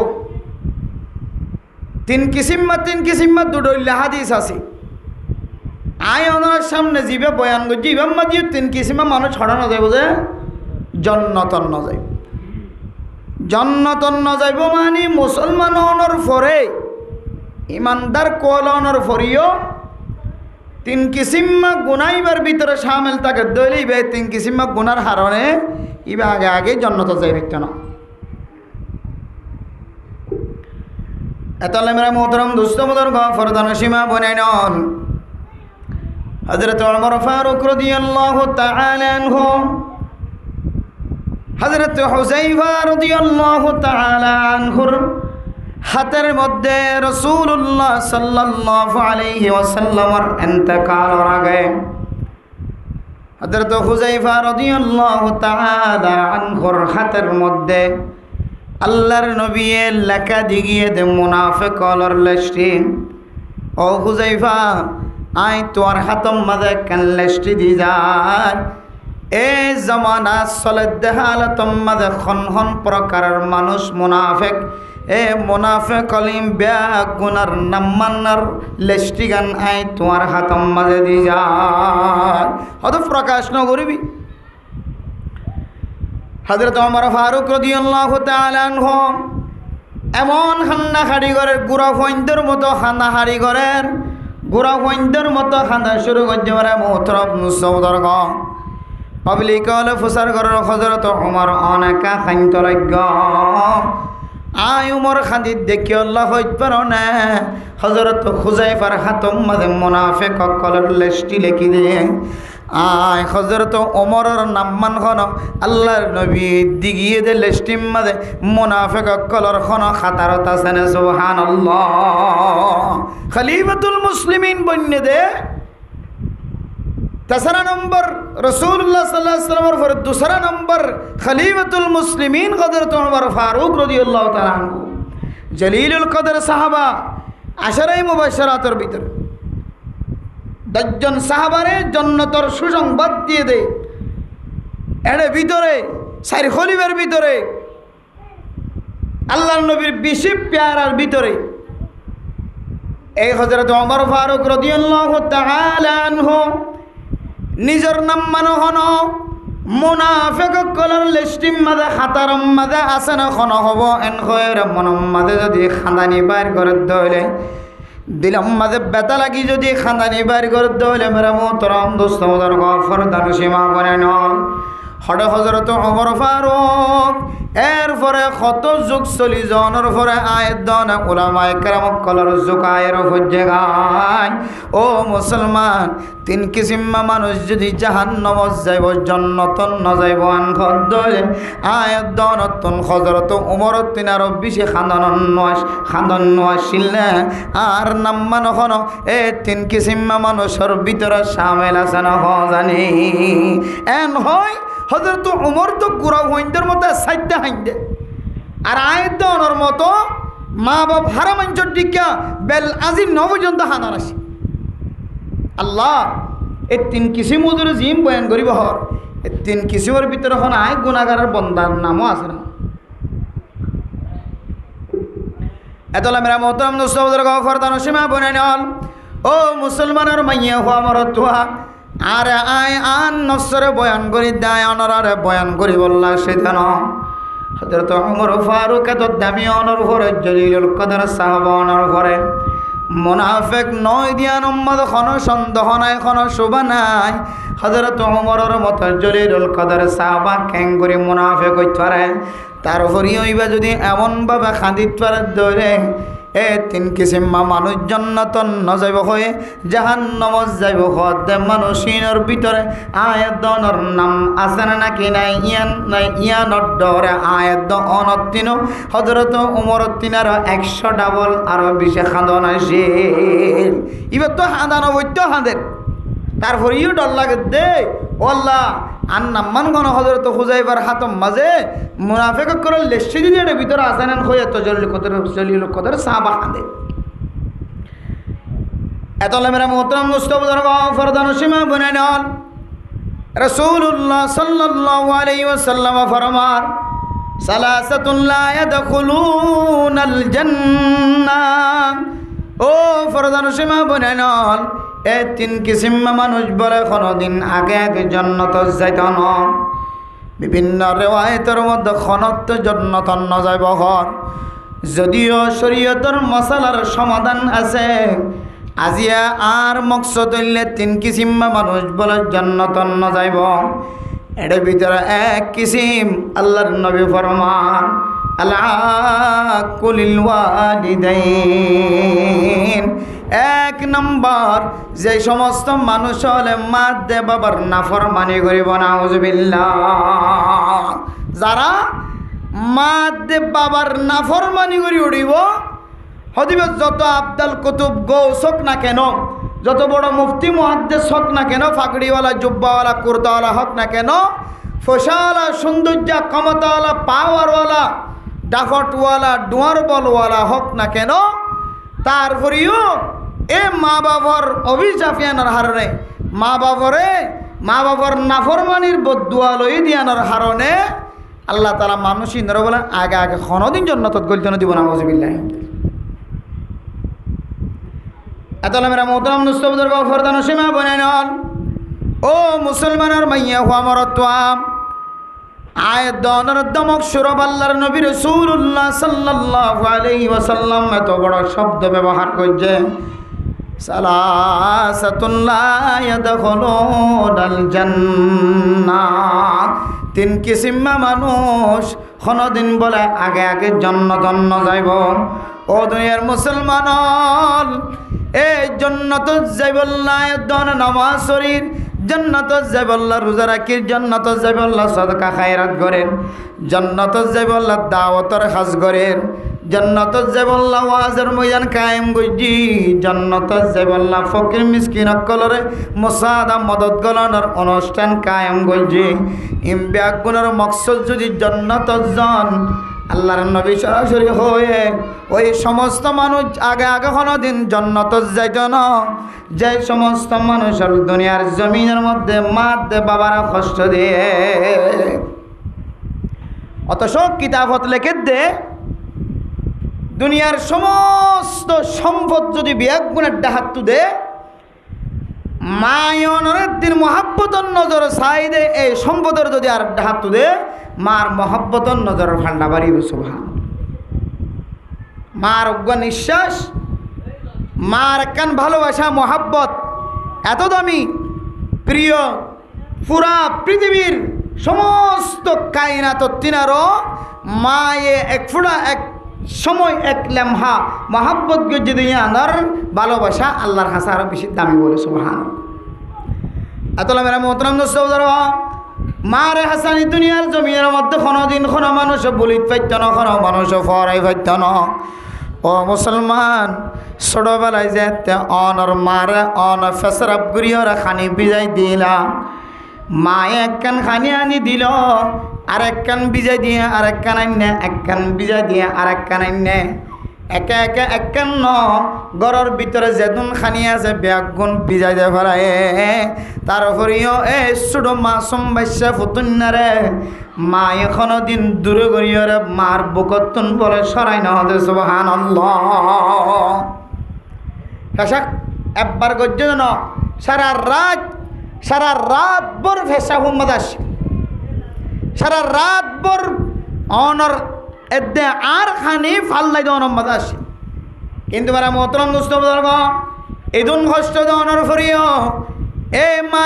তিন কিসিম দুটো হাদিস আছে আয় ওনার সামনে জিবে বয়ান করছি ইমাম্মা দিয়ে তিন কিসিম মানুষ ছড়ানো যাইব যে জান্নাত না যাইব জান্নাত না যাইব মানে মুসলমান হওয়ার পরে ইমানদার কোল হওয়ার পরেও তিন কিসিম গুনাইবার ভিতরে সামিল থাকে দইলে তিন কিসিম গুনার হারণে ইবা আগে আগে জান্নাত যাইবে কেন এতালে মেরা মোহতরম দুস্থ মুদর ফরদান সীমা বনাই নন হযরত ওমর ফারুক রাদিয়াল্লাহু তাআলা আনহু হযরত হুযায়ফা রাদিয়াল্লাহু তাআলা আনহুর হাতের মধ্যে রাসূলুল্লাহ সাল্লাল্লাহু আলাইহি ওয়াসাল্লামের ইন্তেকালের আগে হযরত হুযায়ফা রাদিয়াল্লাহু তাআলা আনহুর হাতের মধ্যে আল্লাহর নবী লেখা দিগিয়ে দে মুনাফিকর লিস্টি ও হুযায়ফা আই তোর হাতম মাঝে কেন লিস্টি দি যায় এই জমানা চলে দেহালতম মাঝে খন প্রকারের মানুষ মুনাফিক এ মুনাফিক কলিম বেয়া গুনার নাম্মান্নার লিস্টি গান আই তোমার হাতম মাঝে দি যায় হয়তো প্রকাশ ন করিবি হযরত ওমর ফারুক রাদিয়াল্লাহু তাআলা আনহু এমন খান্না হাড়ি ঘরের গুড়া ফৈন্দের মতো খানা হাড়ি ঘরের গুড়া ফৈন্দের মতো খানা শুরু করতে পারে মোহতরম সৌদর গ পাবলিক হলে ফুসার ঘরের হযরত ওমর অনেকা খাইন্ত লজ্ঞ আই উমর খাদিদ দেখি আল্লাহ হইতে পারো না হযরত হুযায়ফার হাতম মাঝে মুনাফিক কলর লিস্টি লিখি দিয়ে আয় হযরত ওমরের নাম্মান খন আল্লাহর নবী দিগিয়ে দে লিস্টিম মাঝে মুনাফিক কলর খন খাতারত আছে না সুবহানাল্লাহ খলিফাতুল মুসলিমিন বন্যে দে তেসরা নম্বর রাসূলুল্লাহ সাল্লাল্লাহু আলাইহি ওয়াসাল্লামের পরে দুসরা নম্বর খলিফাতুল মুসলিমিন হযরত ওমর ফারুক রাদিয়াল্লাহু তাআলা আনহু, জলিলুল কদর সাহাবা, আশারায়ে মুবাশশারাতের ভিতরে 10 জন সাহাবারে জান্নাতের সুসংবাদ দিয়ে দেয়। এর ভিতরে 4 খলিফার ভিতরে আল্লাহর নবীর 20 পেয়ারার ভিতরে এই হযরত ওমর ফারুক রাদিয়াল্লাহু তাআলা আনহু নিজের নাম মানো হন মুনাফিক কলার লিস্টিম মাদে খাতারম মাদে আছে না খন হব এন খয়ের মনম মাদে যদি খান্দানি বাইর করে দইলে দিলম মাদে বেতা লাগি যদি খান্দানি বাইর করে দইলে মেরা মোহতরম দোস্ত মোদর গফর দানুসীমা বনে নল হঠাৎ হযরত ওমর ফারুক এরপরে কত যুগ চলি জনের পরে আয়ের দন উলামায়ে কেরাম কলর যুগায়ের হজ্জে গায়। ও মুসলমান, 3 কিসিম মানুষ যদি জাহান্নামত যাইব জান্নাতন ন যাইব আন খদ্দলে আয়ের দনতন হযরত ওমর তিনার বেশি খান্দন নওয়াসিল না আর নাম মানখন এ 3 কিসিম মানুষের ভিতরে শামিল আছে না জানি এন হয় হযরত ওমর তো গুড়া হইন্দের মতো সাইডে হাইন্দে আর আয়ের দনের মতো মা বাপ হারা মাঞ্চর ডিকা বেল আজি 9 পর্যন্ত হানার আসি। আল্লাহ এই 3 কিসিম ওদের জিম বয়ান করিব হর এই 3 কিসিমের ভিতরে এখন আয় গুণাগারের বন্দার নামও আছে না। এতলা মেরা মোহতরম দোস্তদের গফর দানুসীমা বনে নল। ও মুসলমানের মাইয়া হওয়া মরত হওয়া আর আয় আন নসরে বয়ান করি দেয় অনরারে বয়ান করি বললা সেদিন হযরত ওমর ফারুক এত দামি অনর ভরে জলিলুল কদর সাহাবা অনর ভরে মুনাফিক নয় দিয়া নম্মদ খন সন্দেহ নাই খন শোভা নাই। হযরত ওমরের মতো জলিলুল কদর সাহাবা কেং করে মুনাফিক হইতে পারে তার হরি হইবা যদি এমনভাবে খাদিত পারে ধরে এ 3 কিসিম মানুষ জান্নাতন ন যাইব হয়ে জাহান্নামত যাইব হতে মানুষিনের ভিতরে আয়াতর নাম আছে না নাকি নাই ইয়ান নাই ইয়ানর ডরে আয়াত অনতিন হযরত ওমর তিনার 100 ডাবল আরো বেশি খাদন আসে। এবার তো হাদান বৈদ্য হাদের তারপরেও ডর লাগে দে ও আল্লাহ আর নাম্মান গণ হযরত হুযাইফার হাতম মাঝে মুনাফিক করে লেসি যদি এর ভিতরে আছে না হয়ে তো জলিল কদর সাহাবা হাদে। এতলে মেরা মোহতরম মুস্তাফার গফরদান সীমা বনে নল রাসূলুল্লাহ সাল্লাল্লাহু আলাইহি ওয়াসাল্লাম ফরমান সালাসাতুন লা ইয়াদখুলুনাল জান্নাহ। ও ফরদান সীমা বনে নল এ 3 কিসিম মানুষ বলে কোনদিন আগে আগে জান্নাত যাইত না। বিভিন্ন রিওয়ায়াতের মধ্যে খনত জান্নাত ন যাইব হর যদিও শরীয়তের মশালার সমাধান আছে আজিয়া আর মকসদ হইলে 3 কিসিম মানুষ বলে জান্নাত ন যাইব। এর ভিতরে 1 কিসিম আল্লাহর নবী ফরমান আলা কুলিল ওয়ালিদাইন। 1 নম্বর যে সমস্ত মানুষ হলে মা দে বাবার নাফরমানি করিব নাউজুবিল্লাহ। যারা মা দে বাবার নাফরমানি করি উঠিব হদিবে যত আবদাল কুতুব গৌসক না কেন যত বড় মুফতি মুহাদ্দিস হক না কেন ফাকড়িওয়ালা জুব্বাওয়ালা কুর্তাওয়ালা হক না কেন ফসালা সৌন্দর্য ক্ষমতাওয়ালা পাওয়ারওয়ালা ডাফটওয়ালা ডুয়ার বলওয়ালা হক না কেন তারপরেও এ মা বাবার অভিশাপিয়ানোর হারণে মা বাবার নাফরমানির বদুয়া লই দিয়ানোর হারণে আল্লাহ তাআলা মানুষই নর বলে আগে আগে কোনদিন জান্নাতত গলতন দিব না নাউজুবিল্লাহ। এতলা মেরা মোহতরম মুস্তাফার গফরদান সীমা বনে নল। ও মুসলমানের মাইয়া হওয়া মরত্বাম আয়াত দনের দমক সুরব আল্লাহর নবী রাসূলুল্লাহ সাল্লাল্লাহু আলাইহি ওয়াসাল্লাম এত বড় শব্দ ব্যবহার করছে সালাসাতুন লা ইয়াদখুলুনাল জান্নাহ। 3 কিসিম মানুষ কোনদিন বলে আগে আগে জান্নাত ন যাইব। ও দুনিয়ার মুসলমান এই জান্নাত যাইবল্লা দন নামাজ শরীর জান্নাত যাইবল্লা রোজা রাখির জান্নাত যাইবল্লা সদকা খায়রাত করেন জান্নাত যাইবল্লা দাওয়াতের কাজ করেন জান্নাতত যাবল্লা ওয়াজের ময়দান কায়েম গইজি জান্নাতত যাবল্লা ফকির মিসকিন অকলরে মোসাদা মদত গলনের অনুষ্ঠান কায়েম গইজি ইমব্যাগুনের মকসদ যদি জান্নাতত যান আল্লাহর নবী সরাসরি হয়ে ওই সমস্ত মানুষ আগে আগে কোনোদিন জান্নাতত যাইত না যে সমস্ত মানুষের দুনিয়ার জমিনের মধ্যে মাত দে বাবারা কষ্ট দিয়ে অথচ কিতাবত লেখে দে দুনিয়ার সমস্ত সম্পদ যদি বিয়াগুণের ডাহাত্তু দে মায়নের দিন মহাব্বতর নজর চাই দে এই সম্পদের যদি আর ডাহাত্তু দে মার মহাব্বতর নজরের ভান্ডা বাড়িব সুবহান মার অজ্ঞ নিঃশ্বাস মার একখান ভালোবাসা মহাব্বত এত দামি প্রিয় পুরা পৃথিবীর সমস্ত কায়নাত তিনারও মায়ে এক ফুটা এক সময় এক লেমহা মহাব্বত গজ্জে দিয়ে আনার ভালোবাসা আল্লাহর কাছে আরো বেশি দামি বলে সুবহান এতলা মেরা মোহতরম দোস্ত মারে হাসানি দুনিয়ার জমিনের মধ্যে কোনোদিন কোনো মানুষ বলিত পাইত না কোনো মানুষ ফরাই পাইত না ও মুসলমান ছোটবেলায় যে অনর মারে অন ফেসরাব গুড়িয়রা খানি বিজাই দিলা মায়ে একখান খানি আনি দিল আর একখান বিজাই দিয়ে আর একখান আইনে একখান বিজাই দিয়ে আর একখান আইনে একে একে একখান ন ঘরের ভিতরে যেদিন খানি আছে ব্যাগুন বিজাই দিয়ে ফেলায় তারপরেও এই ছোট মাসুম বাচ্চা ফুতুন্নারে মা এখনো দিন দূরে গড়িয়রে মার বুকতুন বলে সরাই না হতে সুবহানাল্লাহ ফেসাক একবার গজ্জ ন সারা রাত ভর ফেসা হুম্মদ আসে সারা রাত ভর অনর এদে আর খানি ফাল্লাই দনম্মদ আসে কিন্তু মারা মোহতরম দুস্থ বুজুর্গ ইদুন কষ্ট দনর ফরিও এ মা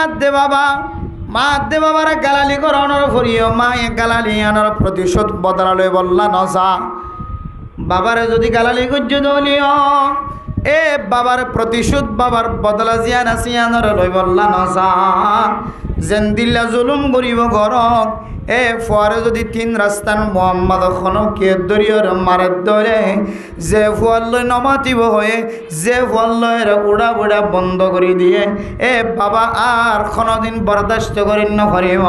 দে বাবার গালালি কর অনর ফরিও মা এ গালালি আনর প্রতিশোধ বদলালে বললা নসা বাবারে যদি গালালি গুজ্জ দলিও এ বাবার প্রতিশোধ বাবার বদলা জিয়ান আসিয়ানর লই বললা নসা যেন দিল্লা জুলুম করিব গরক এ ফুয়ারে যদি তিন রাস্তান মোহাম্মদ খনকে দরিয়র মারে ধরে যে ফুয়ার লই নমাতিব হয়ে যে ফুয়ার লয়ের উড়া বুড়া বন্ধ করে দিয়ে এ বাবা আর কোনোদিন বরদাস্ত করেন নকরিব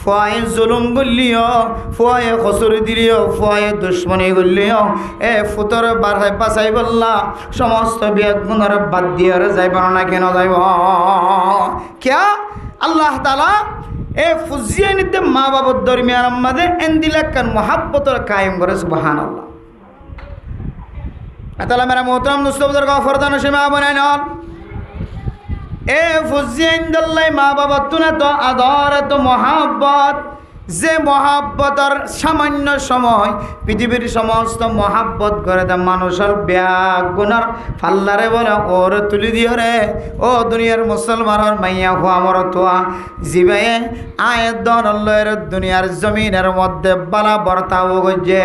ফুয়ায়ে জুলুম করলিও ফুয়ায়ে খসুরি দিলিও ফুয়ায়ে দুশ্মনী করলিও এ ফুতর বাড়াই বাঁচাই বললা সমস্ত বিয়াগুণের বাদ দিয়ে যাইব না কেন যাইব ক্যা আল্লাহ তাআলা এ ফুজিয়ানিতে মা বাবার দরমিয়ান আমাদের এন্দিলাকান মহাব্বতর কায়েম করে সুবহানাল্লাহ আতালা মেরা মোহতরম দুস্তবুজুর গফরদান সীমা বনাইন এ ফুজিয়ান দল্লাই মা বাবার তুনা তো আদর তো মহাব্বত যে মহাব্বতর সামান্য সময় পৃথিবীর সমস্ত মহাব্বত করে দেয় মানুষের ব্যাগুনার ফাল্লারে বলে ওর তুলি দিও রে ও দুনিয়ার মুসলমানের মাইয়া হো আমার তোয়া জিবে আয়ের দনের দুনিয়ার জমিনের মধ্যে বালা বর্তাও গজ্জে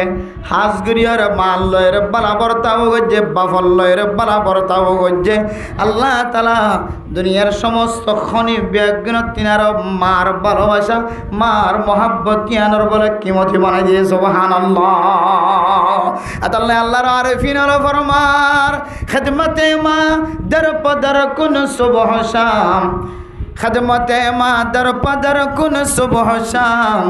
হাজগুড়িয়র মাল লয়ের বালা বর্তাও গজ্জে বাফল লয়ের বালা বর্তাও গজ্জে আল্লাহ তাআলা দুনিয়ার সমস্ত খনি ব্যাগুন তিনার মার ভালোবাসা মার মহাব্বত জ্ঞানের বলে কিমতি বানাই দিয়ে সুবহানাল্লাহ আতাল্লাহ আল্লাহর আরিফিন হলো ফরমার খিদমতে মা দর পদর কুন সুবহ শাম খিদমতে মা দর পদর কুন সুবহ শাম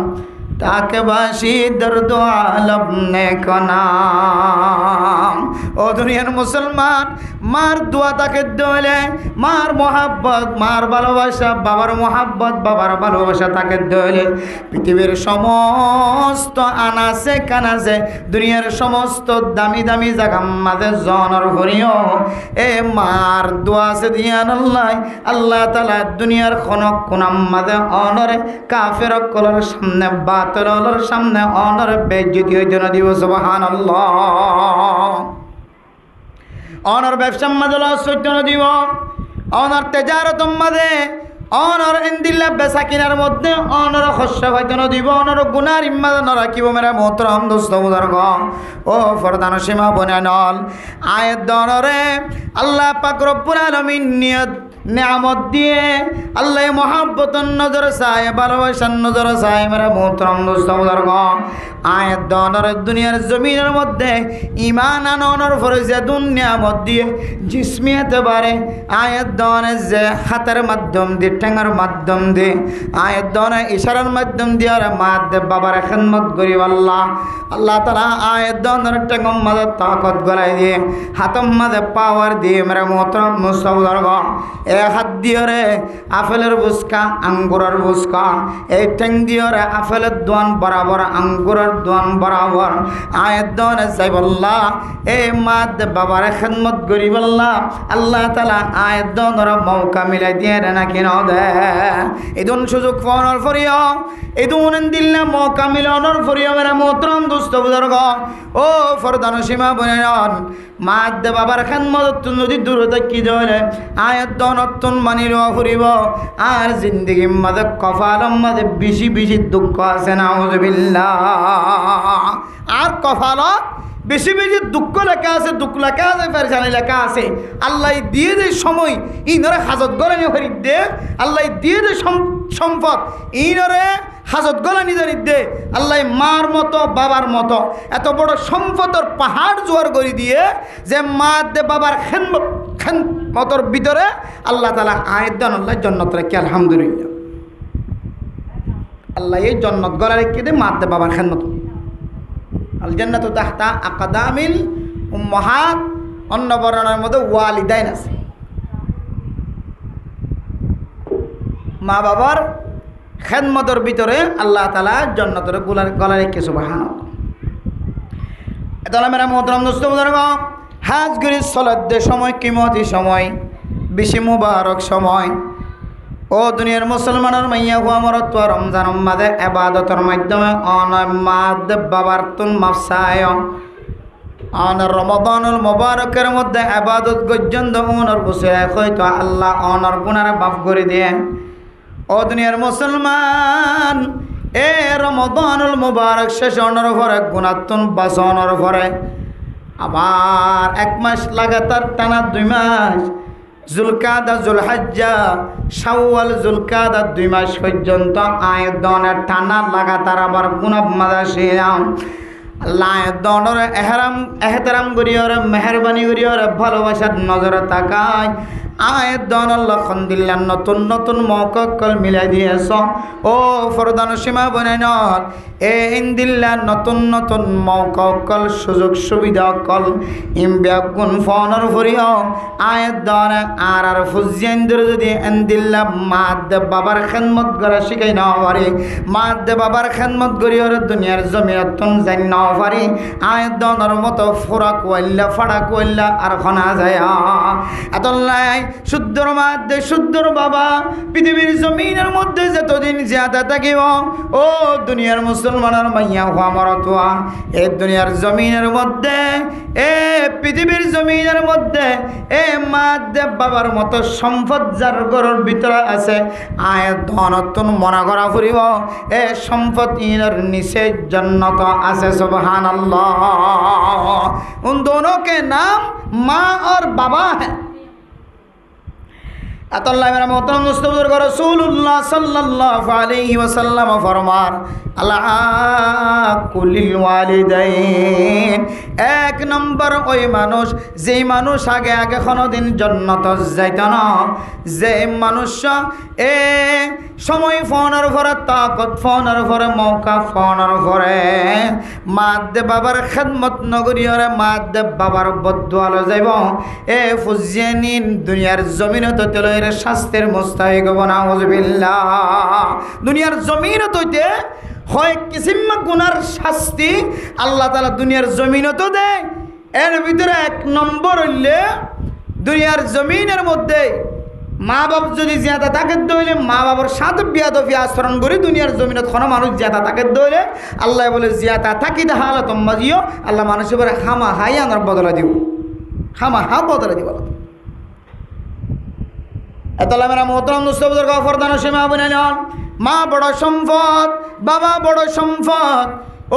তাকে বাসি দর্দ আলম নে কনাম ও দুনিয়ার মুসলমান মার দোয়া তাকে দলে মার মোহাব্বত মার ভালোবাসা বাবার মোহাব্বত বাবার ভালোবাসা তাকে দলে পৃথিবীর সমস্ত আনাসে কানাসে দুনিয়ার সমস্ত দামি দামি জায়গা মাঝে জনর হরিও এ মার দোয়া সে দিয়ান আল্লাহ তাআলা দুনিয়ার খনক কোনাম মাঝে অনরে কাফের কলর সামনে বাতলর সামনে অনরে বেজ্জতি হইতে না দিব সুবহানাল্লাহ অনর ব্যবসা মাঝে সত্য না দিব অনর তেজারত মাঝে অনর ইন্দিল্লা বেচা কিনার মধ্যে অনর শস্য হইতে না দিব অনর গুনার ইম্মাদ না রাখিব মেরা মোহতরম দোস্ত বুজুর্গ ও ফরদান সীমা বনানল আয়াত দনরে আল্লাহ পাক রব্বুল আলামিন নিয়ত নিয়ামত দিয়ে আল্লাহ মহাব্বতন নজর চায়, ভালোবাসার নজর চায়। মেরা মোহতরম দোস্ত বুজুর্গ, আয়াত দনর দুনিয়ার জমিনের মধ্যে ইমান আননের পরে যে নিয়ামত দিয়ে জিসমিয়াতে পারে, আয়াত দনের যে হাতের মাধ্যম দিয়ে, ঠেঙার মাধ্যম দিয়ে, আয়াত দনের ইশারার মাধ্যম দিয়ে আর মা দেব বাবার খেদমত করি আল্লাহ আল্লাহ তালা আয়াত দনের ঠেঙম মাঝে তাকত গলায় দিয়ে, হাতম মাঝে পাওয়ার দিয়ে মেরা মোহতরম দোস্ত বুজুর্গ, এ হাত দিয়ে রে আপেলের বুসকা, আঙ্গুরের বুসকা, এই ঠেং দিয়ে রে আপেলের দোয়ান বরাবর, আঙ্গুরের দোয়ান বরাবর আয়াত দনে যাইবল্লাহ এ মা দে বাবার খেদমত গরিবল্লাহ আল্লাহ তালা আয়াত দনর মৌকা মিলাই দিয়ে রে না কিন দে। এদুন সুযোগ পাওয়ার ফরিয়া, এদুন দিল্লা মৌকা মিলানোর ফরিয়া মেরা মোহতরম দোস্ত বুজুর্গ ও ফরদান সীমা বনেন, মা দে বাবার খেদমত যদি দূর থাকি ধরে আয়াত দনতুন মানি লওয়া ফুরিব। আর জিন্দগি মাঝে কপালম মাঝে বেশি বেশি দুঃখ আছে নাউযুবিল্লাহ। আর কপালত বেশি বেশি দুঃখ লেখা আছে, দুঃখ লেখা আছে, পেরেশানি লেখা আছে। আল্লাহ দিয়ে যে সময় ইনরে হাজত গলানি হরিদ দে, আল্লাহ দিয়ে যে সম্পদ ইনরে হাজত গলানি ধরি দে। আল্লাহ মার মতো বাবার মতো এত বড় সম্পদের পাহাড় জোয়ার করে দিয়ে যে মা দে বাবার খেদমতর ভিতরে আল্লাহ তালা আয়াত দেন, আল্লাহ জন্নত রেখে আলহামদুলিল্লাহ। আল্লাহ এই জন্নত গলা রেখে দে মা দে বাবার খেদমত। আল জান্নাতু তাহতা আকদামিল উম্মাহাত, অন্য বর্ণনার মধ্যে ওয়ালিদাইন আছে। মা বাবার খেদমতের ভিতরে আল্লাহ তাআলা জান্নাতের গলা রেখে সুবহানাল্লাহ। তাহলে মেরা মোহতরম দোস্ত বুজুর্গ, হাজ গরি সলাত সময় কিমতি সময়, বেশি মুবারক সময়। ও দুনিয়ার মুসলমানের মাইয়া হুয়া মরত রমজান মাদে ইবাদতের মাধ্যমে অনমাদ বাবার তুন মাফসায় অন রমাদানুল মুবারকের মধ্যে ইবাদত গজ্জন্দ ওনর বসে হয়তো আল্লাহ অনর গুনার মাফ করে দিয়ে। ও দুনিয়ার মুসলমান, এ রমাদানুল মুবারক শেষ অনর পরে গুনাতুন বাসনর পরে আবার 1 মাস লাগাতার টানা 2 মাস জুলকাদা জুলহজ্জা শাওয়াল জুলকাদা 2 মাস পর্যন্ত আয়াত দনের টানা লাগাতার আবার গুনাহ মাদা শিয়াম আল্লাহ আয়াত দনের এহতেরাম করিয়র মেহরবানি করিয়র ভালোবাসার নজরে তাকায়। আয়াত দনের লক্ষণ দিল্লার নতুন নতুন মৌকল মিলাই দিয়েছ। ও ফরদান সীমা বনেন এ ইন্দিল্লার নতুন নতুন মৌকল সুযোগ সুবিধা কল ইমব্যাগুন ফোনের ফরিও আয়াত দনে আর ফুজিয়েন্দ্র যদি এন্দিল্লা মাদ বাবার খেদমত করা শিখাই না পারে, মাদ বাবার খেদমত করিয়র দুনিয়ার জমিয়তন যাই না পারে, আয়াত দনের মতো ফোরা কোয়াল্লা ফাড়া কোয়াল্লা আর খনা যায় এতলাই শুদ্ধর মাধ্যে শুদ্ধর বাবা পৃথিবীর জমিনের মধ্যে যতদিন জিয়াদা থাকিব। ও দুনিয়ার মুসলমানের মাইয়া হওয়া মরতোয়া এই দুনিয়ার জমিনের মধ্যে, এ পৃথিবীর জমিনের মধ্যে এ মাদ্দেব বাবার মতো সম্পদ যার ঘরের ভিতরে আছে আয় ধনতন মনা করা ফুরিব। এ সম্পদ ইনের নিচে জান্নাত আছে সুবহানাল্লাহ। उन दोनों के नाम माँ और बाबा हैं। अतल्लाह मेरा मोहतरम दोस्तों बुजुर्ग रसूलुल्लाह सल्लल्लाहु अलैहि वसल्लम फरमान अल्लाह कुलिल वालिदैन, 1 নম্বর ওই মানুষ যেই মানুষ আগে আগে কোনোদিন জান্নাত যাইত না, যে মানুষ এ সময় ফোনের ভরে তাকত ফোনের ভরে মৌকা ফোনের ভরে মাদ্দে বাবার খেদমত নগরীয়রে মাদ্দে বাবার বদুয়ালো যাইব। এ ফুজিয়ানিন দুনিয়ার জমিনত তেলের শাস্তির মুস্তাহিক নাউযুবিল্লাহ। দুনিয়ার জমিনত হইতে হয় কিসিমা গুনার শাস্তি আল্লাহ তাআলা দুনিয়ার জমিনত দেয়। এর ভিতরে 1 নম্বর হইলে দুনিয়ার জমিনের মধ্যে মা বাপ যদি জিয়াদা তাকে দইলে মা বাবার সাথে বিয়াদফি আচরণ করে দুনিয়ার জমিনত কোনো মানুষ জিয়াদা তাকে দইলে আল্লাহ বলে জিয়াদা থাকি দেখালো তোমরা জিও আল্লাহ মানুষের পরে হামা হাই আনার বদলা দিব, হামা হা বদলা দিব। এতলা মেরা মোহতরম দোস্ত বুজুর্গ ফরদান সীমা বনেন মা বড় সম্পদ, বাবা বড় সম্পদ।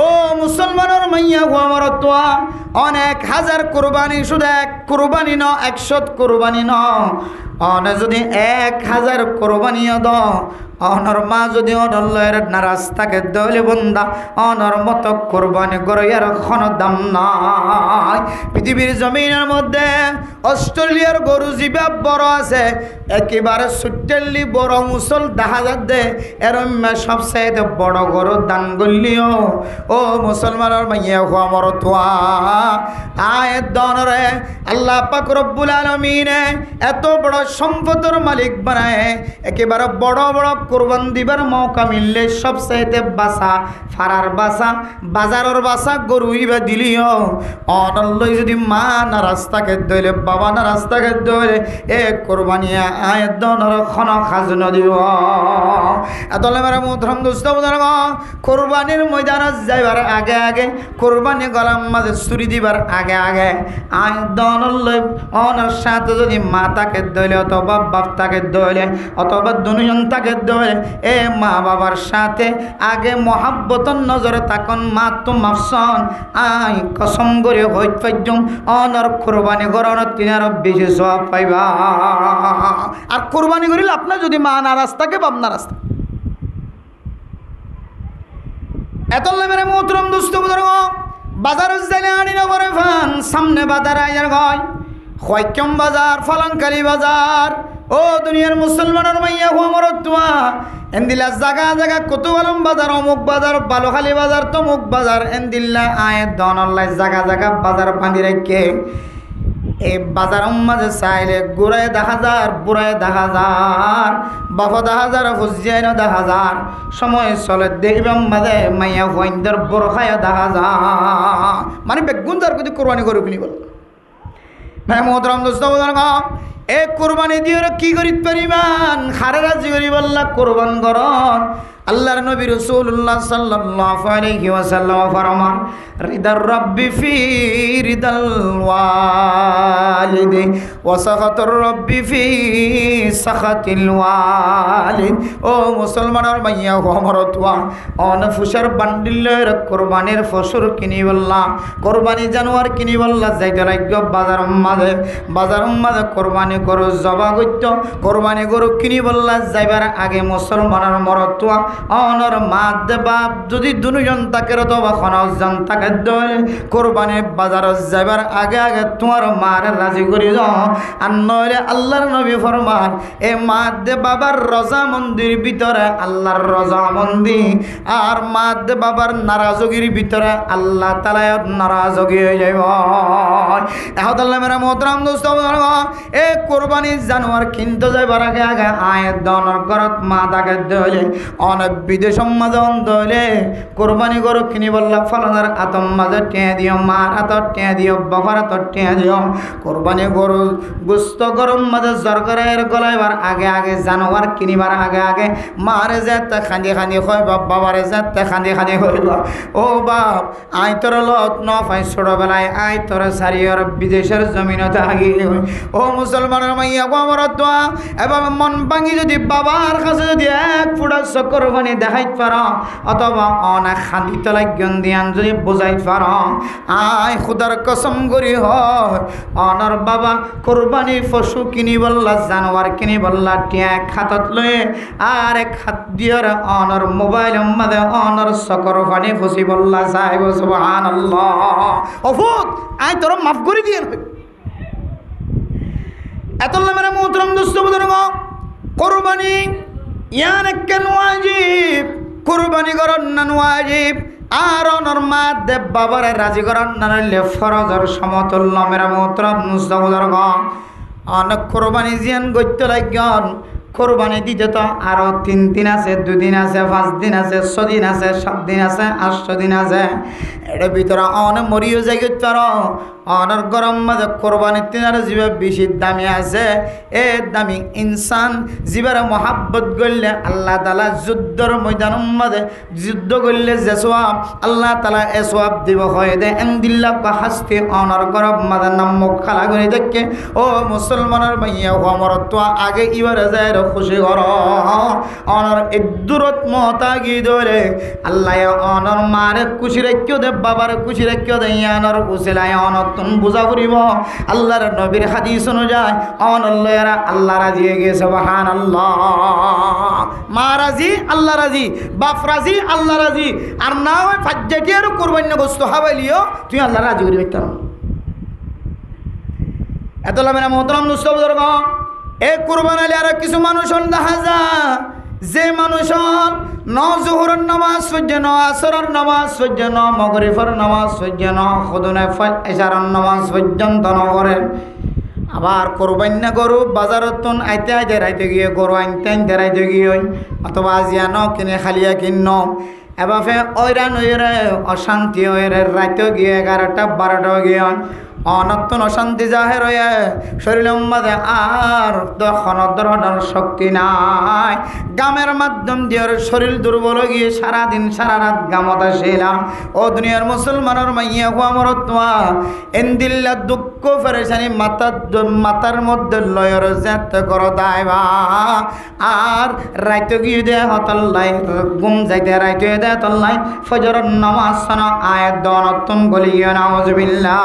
ও মুসলমানের মাইয়া হুয়া মরতোয়া অনেক হাজার কোরবানি, শুধু 1 কোরবানি ন 100 কোরবানি ন অনে যদি 1000 কোরবানিও দ অনর মা যদি অনল্লের নারাজ থাকে দলে বন্দা অনর মতো কোরবানি গরয়ার কোন দাম নাই। পৃথিবীর জমিনের মধ্যে অস্ট্রেলিয়ার গরু জিবা বড় আছে, একেবারে সুটেলি বড় মুসল দেখা যাচ্ছে এরম সবচেয়ে বড় গরু দান করলিও ও মুসলমানের মাইয়া হওয়া মর তোয়া আয়ের দনরে আল্লাহ পাক রব্বুল আলামিনে এত বড় সম্পদের মালিক বানায় একেবারে বড় বড় কোরবান দিবার মৌকা মিললে সবচাইতে বাসা ফারার বাসা বাজারের বাসা গরুইবা দিলিও অনল্লই যদি মা না রাস্তাকে দইলে বাবা না রাস্তাকে দইলে এ কোরবানিয়া আয় দনর খন খাজ নদিও এতলে মেরে মুদ্রম দুস্থ বুঝার কোরবানির ময়দানত যাইবার আগে আগে কোরবানি গলাম মাঝে ছুরি দিবার আগে আগে আয় দনল্লই অনর সাথে যদি মা তাকে দইলে অথবা বাপ তাকে দইলে অথবা দুজন তাকে দইলে এ মা বাবার সাথে আগে মহাব্বতন নজরে তাকন মা তো মাফসন আই কসম করে হইত পাইজম অনর কোরবানি গরন তিনার বেশি সওয়াব পাইবা। আর কোরবানি করিলে আপনার যদি মা নারাজ থাকে বাপ নারাজ থাকে এতলে মেরে মোহতরম দুস্থ বুজুর্গ বাজার যাইলে আনি না করে ফান সামনে বাজার আইয়ার গয় খয়কম বাজার ফলাঙ্কালি বাজার ও দুনিয়ার মুসলমানের মাইয়া হো আমার তুয়া এন্দিলা জায়গা জায়গা কত আলম বাজার অমুক বাজার বালুখালী বাজার তমুক বাজার এন্দিল্লা আয়ের দনল্লাই জায়গা জায়গা বাজার বাঁধি রাখে এই বাজার মাঝে চাইলে গোড়ায় 10,000 বুড়ায় 10,000 বাফা 10,000 হুজিয়াইন 10,000 সময় চলে দেখবাম মাঝে মাইয়া হইন্দর বড় খায় 10,000 মানে বেগুন যার প্রতি কোরবানি করে কিনি বল মেহমুদরাম দোস্ত এ কোরবানি দিয়ে কি করিতে পারিমান খারে রাজি করি বললা কোরবান করন আল্লাহর নবী রাসূলুল্লাহ সাল্লাল্লাহু আলাইহি ওয়াসাল্লাম ফরমান রিদার রাব্বি ফি রিদাল ওয়ালিদি ওয়া সাখাতুর রাব্বি ফি সাখাতিল ওয়ালিদ ও মুসলমানের মাইয়া হমরতওয়া অনফুসার বান্ডিলের কোরবানির ফসল কিনি বললা কোরবানি জানোয়ার কিনি বললা যাইতে লাগব বাজার মাঝে কোরবানি গরু জবা গইত কোরবানি গরু কিনি বললা যাইবার আগে মুসলমানের মরতওয়া অনর মা দে বাপ যদি দুজন তাকে অথবা খনজন তাকে দলে কোরবানি বাজার যাইবার আগে আগে তোমার মার রাজি করি দাও আর নইলে আল্লাহর নবী ফরমান এ মা দে বাবার রজা মন্দির ভিতরে আল্লাহর রজা মন্দির আর মা দে বাবার নারাজগির ভিতরে আল্লাহ তাআলা নারাজগি হয়ে যাইব। এখন আল্লাহ মেরা মোহতরম দোস্ত এ কোরবানি জানোয়ার কিনতে যাইবার আগে আগে আয়ের দনর ঘরত মা তাকে দলে অনেক বিদেশ মাঝে অন্ধলে কোরবানি গরু কিনি বললা ফলনার আতম মাঝে টেঁ দিও মার আতর টেঁ দিও বাবার আতর টেঁ দিও কোরবানি গরু গুস্ত গরম মাঝে জরগরের গলাইবার আগে আগে জানোয়ার কিনিবার আগে আগে মারে যেতে খান্দি খান্দি হয় বাপ বাবারে যেতে খান্দি খান্দি হইল ও বাপ আই তোর লত ন পাই ছোটবেলায় আই তোর সারিয়র বিদেশের জমিনতে আগি ও মুসলমানের মাইয়া আমার দোয়া এবং মন ভাঙি যদি বাবার কাছে যদি এক ফুটা কোরবানি দেখাইতে পার অথবা অনেক খান্দিতে লাগিয়ন দিয়ান যদি বুঝাইতে পার আয় খুদার কসম করি হয় অনর বাবা কোরবানি পশু কিনি বললা জানোয়ার কিনি বললা টিয়া খাতত লয়ে আর এক হাত দিয়ে অনর মোবাইল মাঝে অনর সকর পানি ফুসি বললা সাহেব সুবহানাল্লাহ অফুত আয় তোর মাফ করে দিয়ে এতলে মেরে মোহতরম দোস্ত বুজুর্গ কোরবানি ইয়ান কেন ওয়াজিব কুরবানি করন না ওয়াজিব আর অনর মা দেব বাবারে রাজি করন না হইলে ফরজের সমতুল্য মেরা মোহতরম মুস্তাফুদর অনেক কোরবানি জিয়ান গইতে লাগন কোরবানি দিতে তো আরো 3 দিন আছে 2 দিন আছে 5 দিন আছে 6 দিন আছে 7 দিন আছে 8 দিন আছে এর ভিতরে অনেক মরিও যাইতে পারো অনর গরম মাঝে কোরবানি তিনার জীবে বেশি দামি আছে এ দামি ইনসান জীবের মহাব্বত করলে আল্লাহ তাআলা যুদ্ধর ময়দানের মাঝে যুদ্ধ করলে যে সওয়াব আল্লাহ তাআলা এ সওয়াব দিব হয় দে এমদিল্লাহ হাসতে অনর গরম মাঝে নাম মুখ খালা করে দেখে ও মুসলমানের মাইয়া আমার তো আগে ইবারে যায় খুশি কর অনর একদূরত মহতাগি ধরে আল্লাহ অনর মারে খুশি রেখে দে বাবার খুশি রাখিও দেয়ানোর উসিলায় অনতুন বুঝা ফুরিব আল্লাহর নবীর হাদিস অনুযায়ী অনল্লয়েরা আল্লাহ রাজি হয়ে গেছে সুবহানাল্লাহ। মা রাজি আল্লাহ রাজি, বাপ রাজি আল্লাহ রাজি, আর না হয় ফাজ্জাটি আর কোরবান্য গোস্ত হাবাইলিও তুই আল্লাহ রাজি করি পাইতাম। এত লামেরা মোহতরম দুস্থ বুজুর্গ, এ কোরবান আলী আর কিছু মানুষ দেখা যায় যে মানুষের ন জোহরের নামাজ সহ্য, ন আসরের নামাজ সহ্য, ন মগরিবের নামাজ সহ্য, ন খুদুনে এশারের নামাজ পর্যন্ত ন করেন। আবার কোরবান্না গরু বাজারত আইতে আইতে রাইতে গিয়ে গরু আনতে আনতে রাইতে গিয়ে অথবা আজিয়া ন কিনে খালিয়া কিন্ন এবারে ওইরান ওইরে অশান্তি ওইরে রাইতে গিয়ে 11টা 12টা গিয়ে অনত্তন অশান্তি জাহের হয়ে শরীরের মাঝে আর ধরনের শক্তি নাই। গামের মাধ্যম দিয়ে শরীর দুর্বল গিয়ে সারাদিন সারা রাত গামত আসিলাম। ও দুনিয়ার মুসলমানের মাইয়া হওয়া মরত্বা এন্দিল্লা দুঃখ ফেরেশানি মাথার মধ্যে লয়ের যেতে করো দায়বা। আর রাইতে গিয়ে দে হতল্লাই ঘুম যাইতে রাইতে দে তল্লাই ফজরের নামাজ সানা আয়াত দনতুন গলিয়ে নাউজুবিল্লাহ।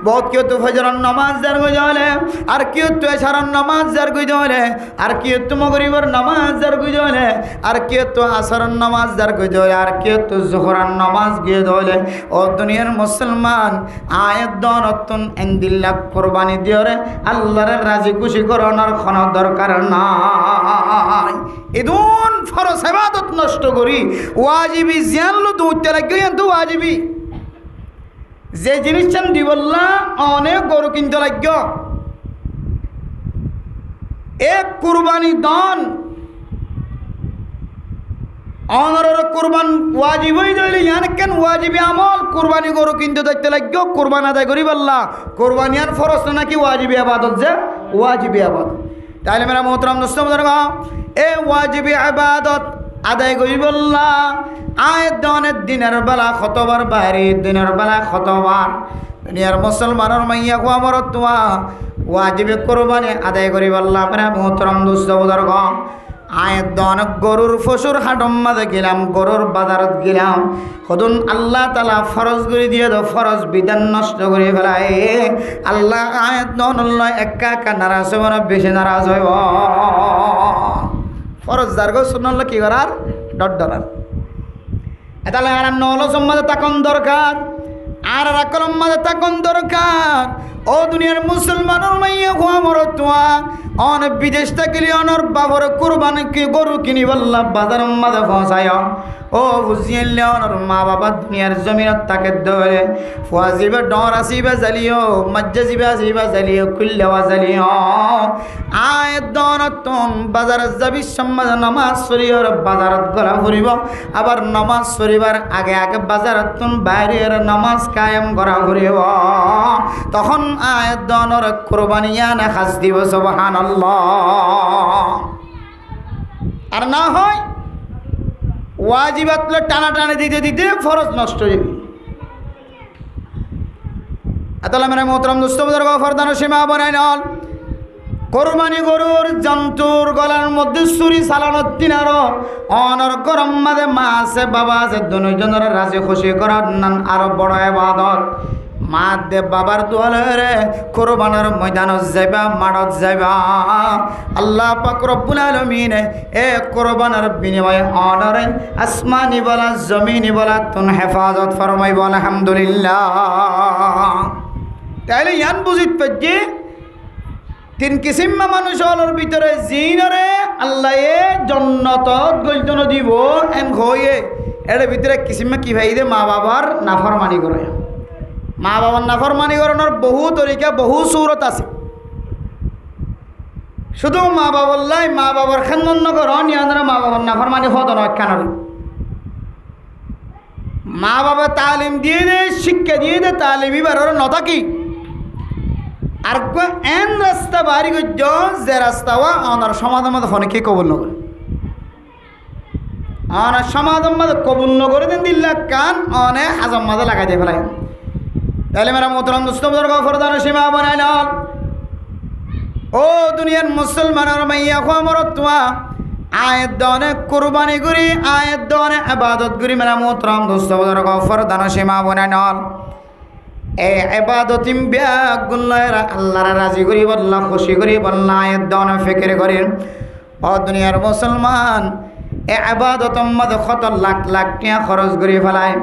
বহুত কেউ তো ফজরের নামাজ যার গুজলে, আর কেউ তো এশারের নামাজ যার গুজলে, আর কেউ তো মগরিবের নামাজ যার গুজলে, আর কেউ তো আসরের নামাজ যার গুজলে, আর কেউ তো জোহরের নামাজ গিয়ে ধরে। ও দুনিয়ার মুসলমান আয়াত দনতুন এন্দিল্লা কোরবানি দিওরে আল্লাহর রাজি খুশি করানোর কোনো দরকার নাই। ইদুন ফরজ ইবাদত নষ্ট করি ওয়াজিবি জিয়ানলো দুইতে লাগে কিন্তু ওয়াজিবি যে জিনিস চান দিবল্লা অনেক গরু কিনতে লাগ এক কুরবানি দন অনরের কুরবান ওয়াজিবই দইলে ইয়ান কেন ওয়াজিবি আমল কুরবানি গরু কিনতে দেখতে লাগবে কুরবান আদায় করি বললা কুরবানি আর ফরজ নাকি ওয়াজিবি ইবাদত, যে ওয়াজিবি ইবাদত। তাহলে মেরা মোহতরম দোস্ত বুজুর্গ, এ ওয়াজিবি ইবাদত আদায় করি বললা আয়াত দনের দিনের বেলা কতবার বাইরে দিনের বেলা কতবার দুনিয়ার মুসলমানের মাইয়া কোয়া মরতুয়া ওয়াজিবি কুরবানি আদায় করি বললা মেরা মোহতরম দোস্ত বুজুর্গ। আয়াত দন গরুর ফসুর হাটম মাঝে গেলাম, গরুর বাজারত গেলাম, সদুন আল্লাহ তালা ফরজ করে দিয়ে তো ফরজ বিধান নষ্ট করে ফেলায় আল্লাহ আয়াত দন একা একা নারাজ হইব না বেশি নারাজ হইব। ফরজ যার গো শুনল কি করার ডর ডরার তাহলে আর নলসম মাঝে তাকন দরকার, আর রাকলম মাঝে তাকন দরকার। ও দুনিয়ার মুসলমানের মাইয়া হওয়া মরতুয়া অন বিদেশ থাকিলে অনর বাবর কুরবান কি গরু কিনি বললা বাজার মাঝে ফসায়। ও বুঝিয়ে অনর মা বাবা দুনিয়ার জমিনত তাকে ধরে ফুয়াজিবে ডর আসিবে জ্বালিও মজ্জা জিবে আসিবে জ্বালিও খুললেওয়া জ্বালিও আয় দনতন বাজারে যাবি সমাজ নামাজ শরীয়র বাজারত গলা ফুরিব। আবার নামাজ শরীবার আগে আগে বাজারত বাইরের নামাজ কায়েম করা ফুরিব। তখন আয় দনর কুরবানিয়া না খাস দিব সুবহানাল্লাহ। আর না হয় ওয়াজিবাত টানা টানে দিতে দিতে ফরজ নষ্ট হয়ে যাবে। আতালা মেরা মোহতরম দোস্ত বুজুর্গ, ফরদান সীমা বানাই নল কোরবানি গরুর জন্তুর গলার মধ্যে ছুরি চালানোর দিনার অনর গরম মাঝে মা আছে বাবা আছে দুজনের রাজি খুশি করার নান আরো বড় ইবাদত। মা দে বাবার দুয়ারে কোরবানের ময়দানত যাইবা, মাঠত যাইবা। আল্লাহ পাক রব্বুল আলামিন এ কোরবানের বিনিময়ে অনরে আসমানি বলা জমিনি বলা তুন হেফাজত ফরমাইব আলহামদুলিল্লাহ। তাইলে ইয়ান বুঝিত পাইছে তিন কিসিমা মানুষ হলোর ভিতরে জিনরে আল্লাহ এ জন্নতত গলতন দিব এন হয়ে এর ভিতরে কিসিমা কি ভাই দে মা বাবার নাফরমানি করে। মা বাবার নাফরমানি করানোর বহু তরিকা বহু সূরত আছে। শুধু মা বাবার মা বাবার খানন নগর নিয়ন্ত্রণ মা বাবার নাফরমানি হতো না কেন মা বাবা তালিম দিয়ে দে শিক্ষা দিয়ে দে তালিম এবার নথাকি আর এন রাস্তা বাড়ি গজ্জ যে রাস্তা ওনার সমাধান মধ্যে অনেকে কবুল নগর অনার সমাধান মধ্যে কবুল নগরে দিন দিল্লা কান অনেক হাজম মাঝে লাগাই দিয়ে ফেলাই। তাহলে মেরা মোহতরম দোস্ত বুজুর্গ, ফরদান সীমা বানাই নল ও দুনিয়ার মুসলমানের মাইয়া খোয়া মরতুয়া আয়াত দনে কুরবানি করি আয়াত দনে ইবাদত করি মেরা মোহতরম দোস্ত বুজুর্গ ফরদান সীমা বনে নল এই ইবাদত বিয়াগুল্লাহর আল্লাহর রাজি করি বল্লা খুশি করি বল্লা আয়াত দনে ফিকির করি ও দুনিয়ার মুসলমান এই ইবাদত মধ্যে কত লাখ লাখ টাকা খরচ করে ফেলায়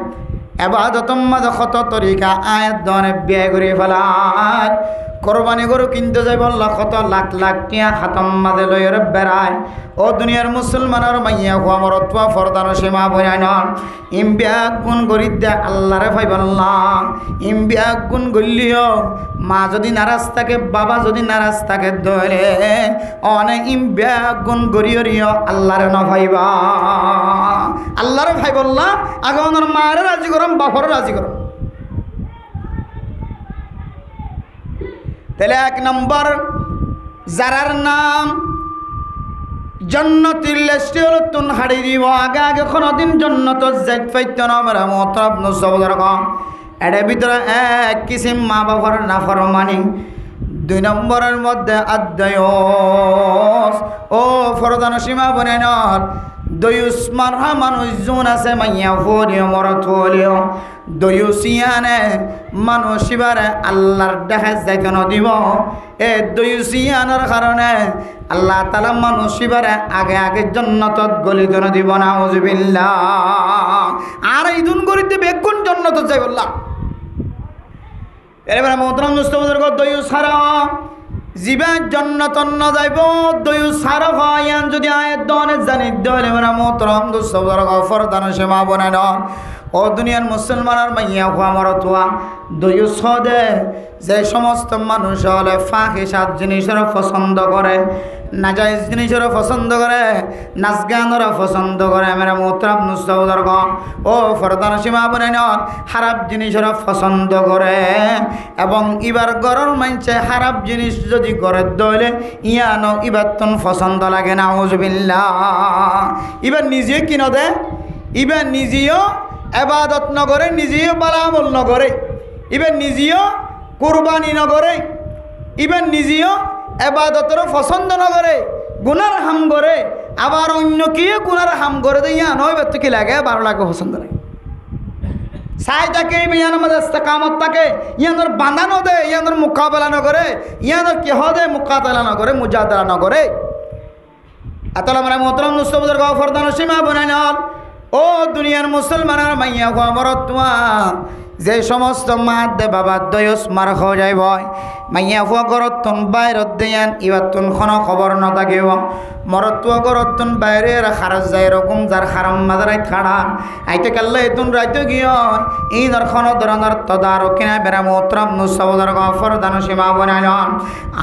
ইবাদত মধ্যে কত তরিকা আয়াত দনে ব্যয় করে ফেলায় কোরবানি গরু কিনতে যাই বললা কত লাখ লাখ টিয়া হাতম মাঝে লইয়ের বেড়ায় ও দুনিয়ার মুসলমানের মাইয়া হো আমার অথবা ফরদান সীমা বইয়াই নন ইমবিয়াক গুণ গরি দে আল্লাহরে ভাই বললাম ইমবিয়াক গুণ গলিও মা যদি নারাজ থাকে বাবা যদি নারাজ থাকে দলে অনেক ইমবিয়াক গুণ গরিয়রিও আল্লাহরে ন ভাইবা আল্লাহরে ভাই বললাম আগে ওনার মায়ের রাজি করম বাপরে রাজি করম তাহলে এক নম্বর যারার নাম জন্নতির লিস্টে হলো তুন হাড়ি দিব আগে আগে কোনোদিন জন্নত যাইত পাইত না আমরা মোহতরম নসবদর কম এটার ভিতরে এক কিসিম মা বাবার নাফরমানি দুই নম্বরের মধ্যে আদায়স ও ফরদান সীমা বনে নর দয়ুস মারহা মানুষজন আছে মাইয়া ফলিও মরত ফলিও দয়ুসিয়ানে মানুষিবারে আল্লাহর দেখা যাইতে নদিব এ দয়ুসিয়ানের কারণে আল্লাহ তালা মানুষিবারে আগে আগে জন্নতত গলিত নদিব না উজবিল্লাহ আর এই দুন গরিতে বেগুন জন্নতত যাই বললাম এবারে মোহতরম দুস্থবুজুর্গ দয়ুস হারা জীবা জন্নতন্ন যাইব দয়ুস হারা হয়ান যদি আয়াত দনে জানি দলে মানে মোহতরম দুস্থবুজুর্গ ফরদান সীমা বনায় নন ও দুনিয়ার মুসলমানের মাইয়া হওয়া মরতুয়া দয়ুস হদে যে সমস্ত মানুষ হলে ফাহিসাত জিনিসের পছন্দ করে নাজাইজ জিনিসেরও পছন্দ করে নাচ গানেরও পছন্দ করে মেরা মোহতরম দুস্থবুজুর্গ ও ফরদান সীমা বনায় নন খারাপ জিনিসেরও পছন্দ করে এবং ইবার গরর মানছে খারাপ জিনিস যদি গড়ে দইলে ইয়ানো ইবার তুন পছন্দ লাগে না উজবিল্লাহ ইবার নিজে কিনো দে ইবার নিজেও এবাদত নগরে নিজেও বালা আমল নগরে ইবার নিজেও কুরবানি নগরে ইবার নিজেও এবাদতেরও পছন্দ নগরে গুনার হাম করে আবার অন্য কিয়ে গুনার হাম করে দে ইয়ানো ইবার তো কি লাগে ভালো লাগে পছন্দ লাগে চাই থাকে ইয়ান আমাদের ইস্তেকামত থাকে ইয়ানোর বাঁধানো দে ইয়ানোর মোকাবেলা নগরে ইয়ানোর কেহ দে মোকাবেলা নগরে মুজাদারা নগরে এতলা মানে মোহতরম দুস্থবুজুর্গ ফরদান সীমা বনায় নল ও দুনিয়ার মুসলমানের মাইয়া হওয়া মরতুয়া যে সমস্ত মাত দে বাবা দয়স মার খাওয়া যায় ভয় মাইয়া ফুয়া গরতন বাইরত দেয়ান ইবাতন কোনো খবর ন থাকিব মরতুয়া গরতন বাইরে খারাজ যায় এরকম যার খারাম মাদারাই খাড়া আইতে কাল্লা এতুন রাইতে গিয়ে এই ধরনের তদারক কিনা বেড়া মোহতরম নুসাবদার গফর দান সীমা বনায়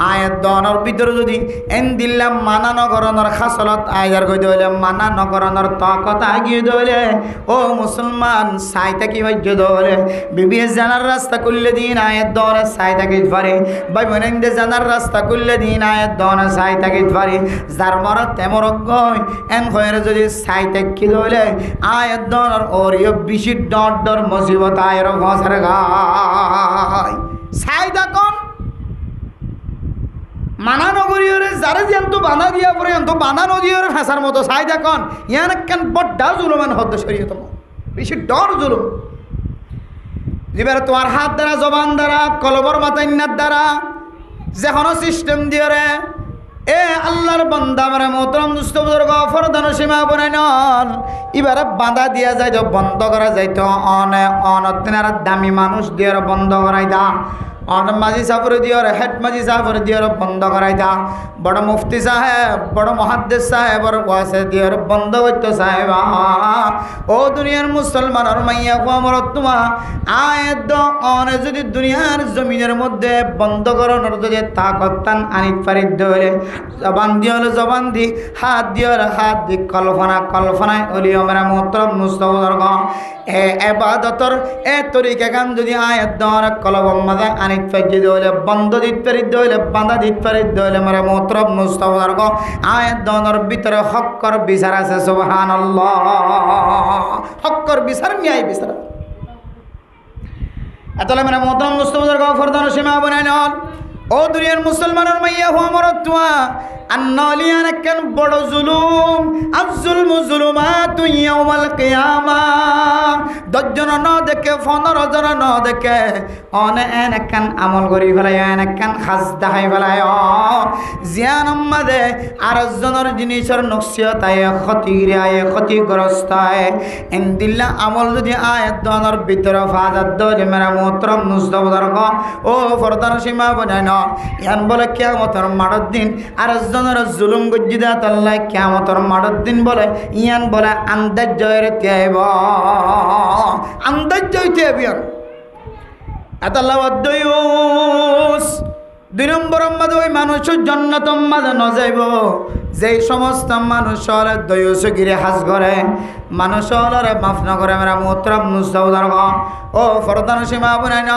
আয়াত দনের ভিতরে যদি এন দিল্লাম মানা নগরণের খাসলত আয়ার গই দইলে মানা নগরণের তকত আগিয়ে দইলে ও মুসলমান সাইতা কি ভাজ্য দইলে বিবিএ জানার রাস্তা করলে দিন আয়াত দনে সাই থাকিত পারে ভাই বোনেন্দে জানার রাস্তা করলে দিন আয়াত দনে সাই থাকিত পারে যার মরত তেমরক গয় এন হয়ে যদি সাই থাকি দইলে আয়াত দনের ওরিও বেশি ডর ডর মুসিবত আয়ের ঘর গায় সাই দেখুন মানা নগরীয়রে যারা যেন বানা দিয়া পরে এত বানা নদীয়রে ফেসার মতো সাই দেখুন ইয়ান কেন বড্ডা জুলুমেন হদ্দ শরীয়ত বেশি ডর জুলুম এবার তোমার হাত দ্বারা জবান দ্বারা কলবর মাতাইনার দ্বারা যে কোনো সিস্টেম দিয়ে রে এ আল্লাহর বান্দা মানে মোহতরম দুস্থবুজুর্গ ফরদান সীমা বনায় নন এবারে বাঁধা দিয়া যায় তো বন্ধ করা যাইতো অনতিনার দামি মানুষ দিয়ে বন্ধ করাই দা অন মাঝি সাফরে দিয়ে হেড মাঝি সাফরে দিয়ে বন্ধ করাই দা বড় মুফতি সাহেব বড় মহাদ্দেশ সাহেব ওয়াসে দিয়ে বন্ধ করতো সাহেব ও দুনিয়ার মুসলমানের মাইয়া কুয়ামরত তোমা আয়াত অনে যদি দুনিয়ার জমিনের মধ্যে বন্ধ করানোর যদি তাকতান আনিত পারিত ধরে জবান দিয়ে হলে জবান দি হাত দিয়ে হলে হাত দি কল্পনায় অলিও মেরা মোহতরম মুস্তফাদর্গ এ এবাদতর এ তরিকা গান যদি আয়াত দর কলবম মাদা আনিত পারিত হলে বন্ধ দিত পারিত হলে বাঁধা দিত পারিত হলে মেরা মোহতরম মুস্তফাদর্গ আয়াত দনের ভিতরে হক্কর বিচার আছে সুবহানাল্লাহ হক্কর বিচার ন্যায় বিচার এতলে মেরা মোহতরম মুস্তফাদর্গ ফরদান সীমা বনায় নন ও দুনিয়ার মুসলমানের মাইয়া হওয়া মরতুয়া আন্নালিয়ান একখান বড় জুলুম আজ-জুলমু জুলুমাতু ইয়াউমাল কিয়ামা 10 জন ন দেখে 15 জন ন দেখে অনে একখান আমল করি ফেলায় একখান খাস দেখাই ফেলায় জিয়ান মাদে আর জনের জিনিসের নকশিয়তায় ক্ষতিগ্রস্ত হয় ইনদিল্লা আমল যদি আয়াত দনের ভিতরে ফাজাত দলে মেরা মোহতরম মুস্তফার ও ফরদান সীমা বনায় ন ইয়ান বলে কিয়ামতের মাঠের দিন আর জনের জুলুম গজ্জিদা তাল্লাহ কিয়ামতের মাঠের দিন বলে ইয়ান বলে আন্দাজ জয়ের তিয়াইব আন্দাজ জয় তিয়াইবিয়ান আতাল্লাহ ওয়াদ্দয়ুস 2 নম্বর মাঝে ওই মানুষের জান্নাতের মাঝে ন যাইব যেই সমস্ত মানুষ হলে দয়ুস গিরে হাজ করে মানুষ হলে মাফ না করে মেরা মোহতরম মুস্তফার ও ফরদান সীমা বনাইন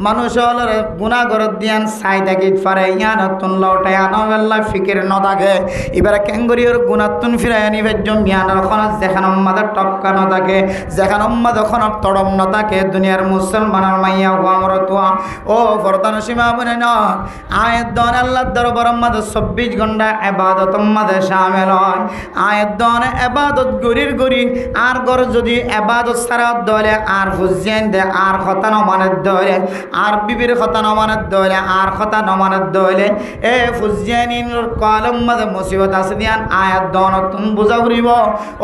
মানুষ হলে গুনাহ করে দিয়ান সাই তাকিত ফারে ইয়ান তুন লটাই আনবেল্লা ফিকির ন থাকে এবারে ক্যাঙ্গরিয়র গুনাতুন ফিরাই আনিবে জমিয়ানের খন যেখানে মাদা টপকা ন থাকে যেখানে মাদা খন তড়ম ন থাকে দুনিয়ার মুসলমানের মাইয়া হওয়া মরতুয়া ও ফরদান সীমা বনাইন আয়াত দন আল্লাহর দরবার মাঝে 24 ঘন্টা ইবাদত মাঝে শামিল হয় আয়াত দন ইবাদত গরি আর গর যদি ইবাদত সারা দলে আর ফুজিয়ান দে আর কথা ন মানে দলে আর বিবির কথা ন মানে দলে আর কথা ন মানে দলে এ ফুজিয়ানিন কলম মাঝে মুসিবত আছে দিয়ান আয়াত দন তুম বুঝা করিব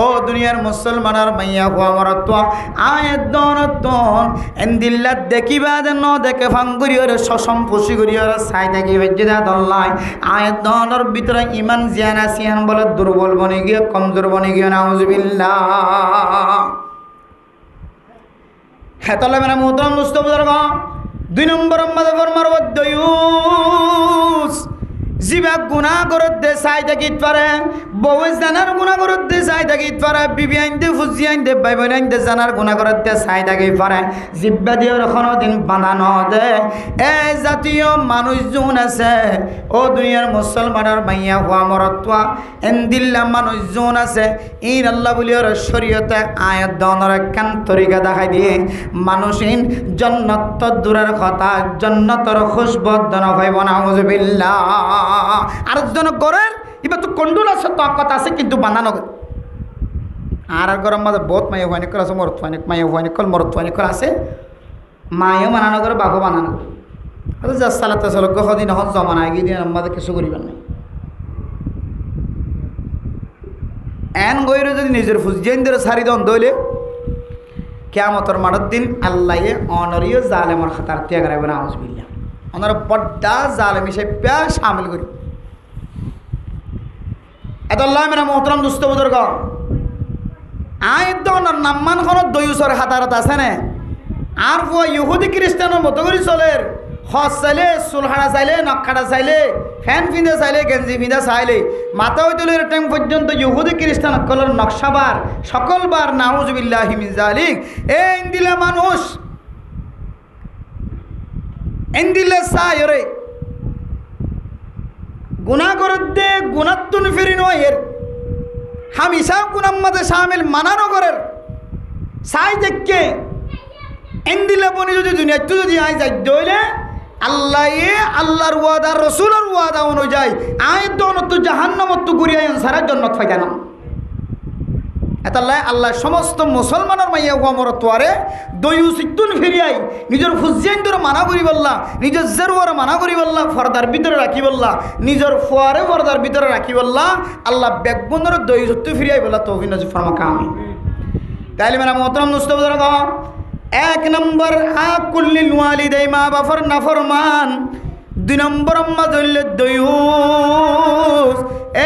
ও দুনিয়ার মুসলমানের মাইয়া হওয়া মরত আয়াত দন তুন এন্দিল্লা দেখিবা দে ন দেখে ফাঙ্গুরিয়র সসম পুষি করিয়র সাই থাকি বেজ্জিদা দল্লাই আয়াত দনের ভিতরে ইমান জিয়ান আসিয়ান বলে দুর্বল বনে গিয়ে কমজোর বনে গিয়ে নাউজুবিল্লাহ হেতলে মেরা মুহতরম মুস্তফার 2 নম্বর মাঝে ফরমার ওয়াদ্দয়ুস জিবা গুনাহ করত দে চাই থাকিত পারে বউ জানার গুনাহ করত দে চাই থাকিত পারে বিবি আইনতে ফুজি আইনতে ভাই বোন আইনতে জানার গুনাহ করত দে চাই থাকি পারে জিব্বা দিয়ে কোনো দিন বাঁধানো দে এই জাতীয় মানুষজন আছে ও দুনিয়ার মুসলমানের মাইয়া হওয়া মরতুয়া এন্দিল্লা মানুষজন আছে ইন আল্লাহ বলিওর শরীয়তে আয়াত দনের একখান তরিকা দেখাই দিয়ে মানুষিন জান্নাত দূরের কথা জান্নাতের খুশবু দন ভাইব নাউজুবিল্লাহ আর জন গরের এবার তো কন্ডুল আছে তাকত আছে কিন্তু বানানো আর গরম মাঝে বহুত মাইয়া হয়নি কল আছে মরত হয়নি মাইয়া হয়নি কল মরত হয়নি কল আছে মায়ও বানানো করে বাপও বানানো করে যা সালাতে চলো গদিন হজ জমানায় গিয়ে দিয়ে আমাদের কিছু করিবার নাই এন গইরে যদি নিজের ফুজিয়েন্দ্র সারি দন দইলে কিয়ামতের মাঠের দিন আল্লাহে অনরীয় জালেমর খাতার ত্যাগ রাখবে না আউযুবিল্লাহ ওনারা বড্ডা জালেম হিসেবে প্যা শামিল করি এত আল্লাহ মেরা মোহতরম দুস্থ বুজুর্গ আয়াত ওনার নাম্মান খন দয়ুসর হাতারত আছে না আর ইহুদি খ্রিস্টানের মতো করে চলের হজ চাইলে চুলহাড়া চাইলে নখাড়া চাইলে ফ্যান পিঁধে চাইলে গেঞ্জি পিঁধা চাইলে মাথা হইতলের টাইম পর্যন্ত ইহুদি খ্রিস্টান সকলের নকশাবার সকলবার নাউজুবিল্লাহি মিন যালিক এই ইন্দিলা মানুষ এন্দিলে সায়রে গুনাহ করতে গুনাতুন ফিরি নয়ের হামিশা গুনার মধ্যে শামিল মানানো করের সাই দেখকে এন্দিলে বনি যদি দুনিয়া তুই যদি আই যাই দইলে আল্লাহর ওয়াদা রাসূলের ওয়াদা অনুযায়ী আয় দনত জাহান্নামত ঘুরিয়ে সারা জান্নাত ফায়দা না এতাল্লাহ আল্লাহ সমস্ত মুসলমানের মাইয়া হওয়া মরতোয়ারে দয়ুসিতুন ফিরিয়াই নিজের ফুজিয়াইন্দর মানা করি বললা নিজের জেরুয়ার মানা করি বললা ফর্দার ভিতরে রাখি বললা নিজের ফুয়ারে ফর্দার ভিতরে রাখি বললা আল্লাহ বেকবন্দর দয়ুসিতু ফিরিয়াই বললা তৌফিক নজিব ফরমাকা আমি তাইলে মেরা মোহতরম মুস্তফার গো 1 নম্বর আকুল্লিল ওয়ালিদাই মা বাবার নাফরমান 2 নম্বর মাদুল দয়ুস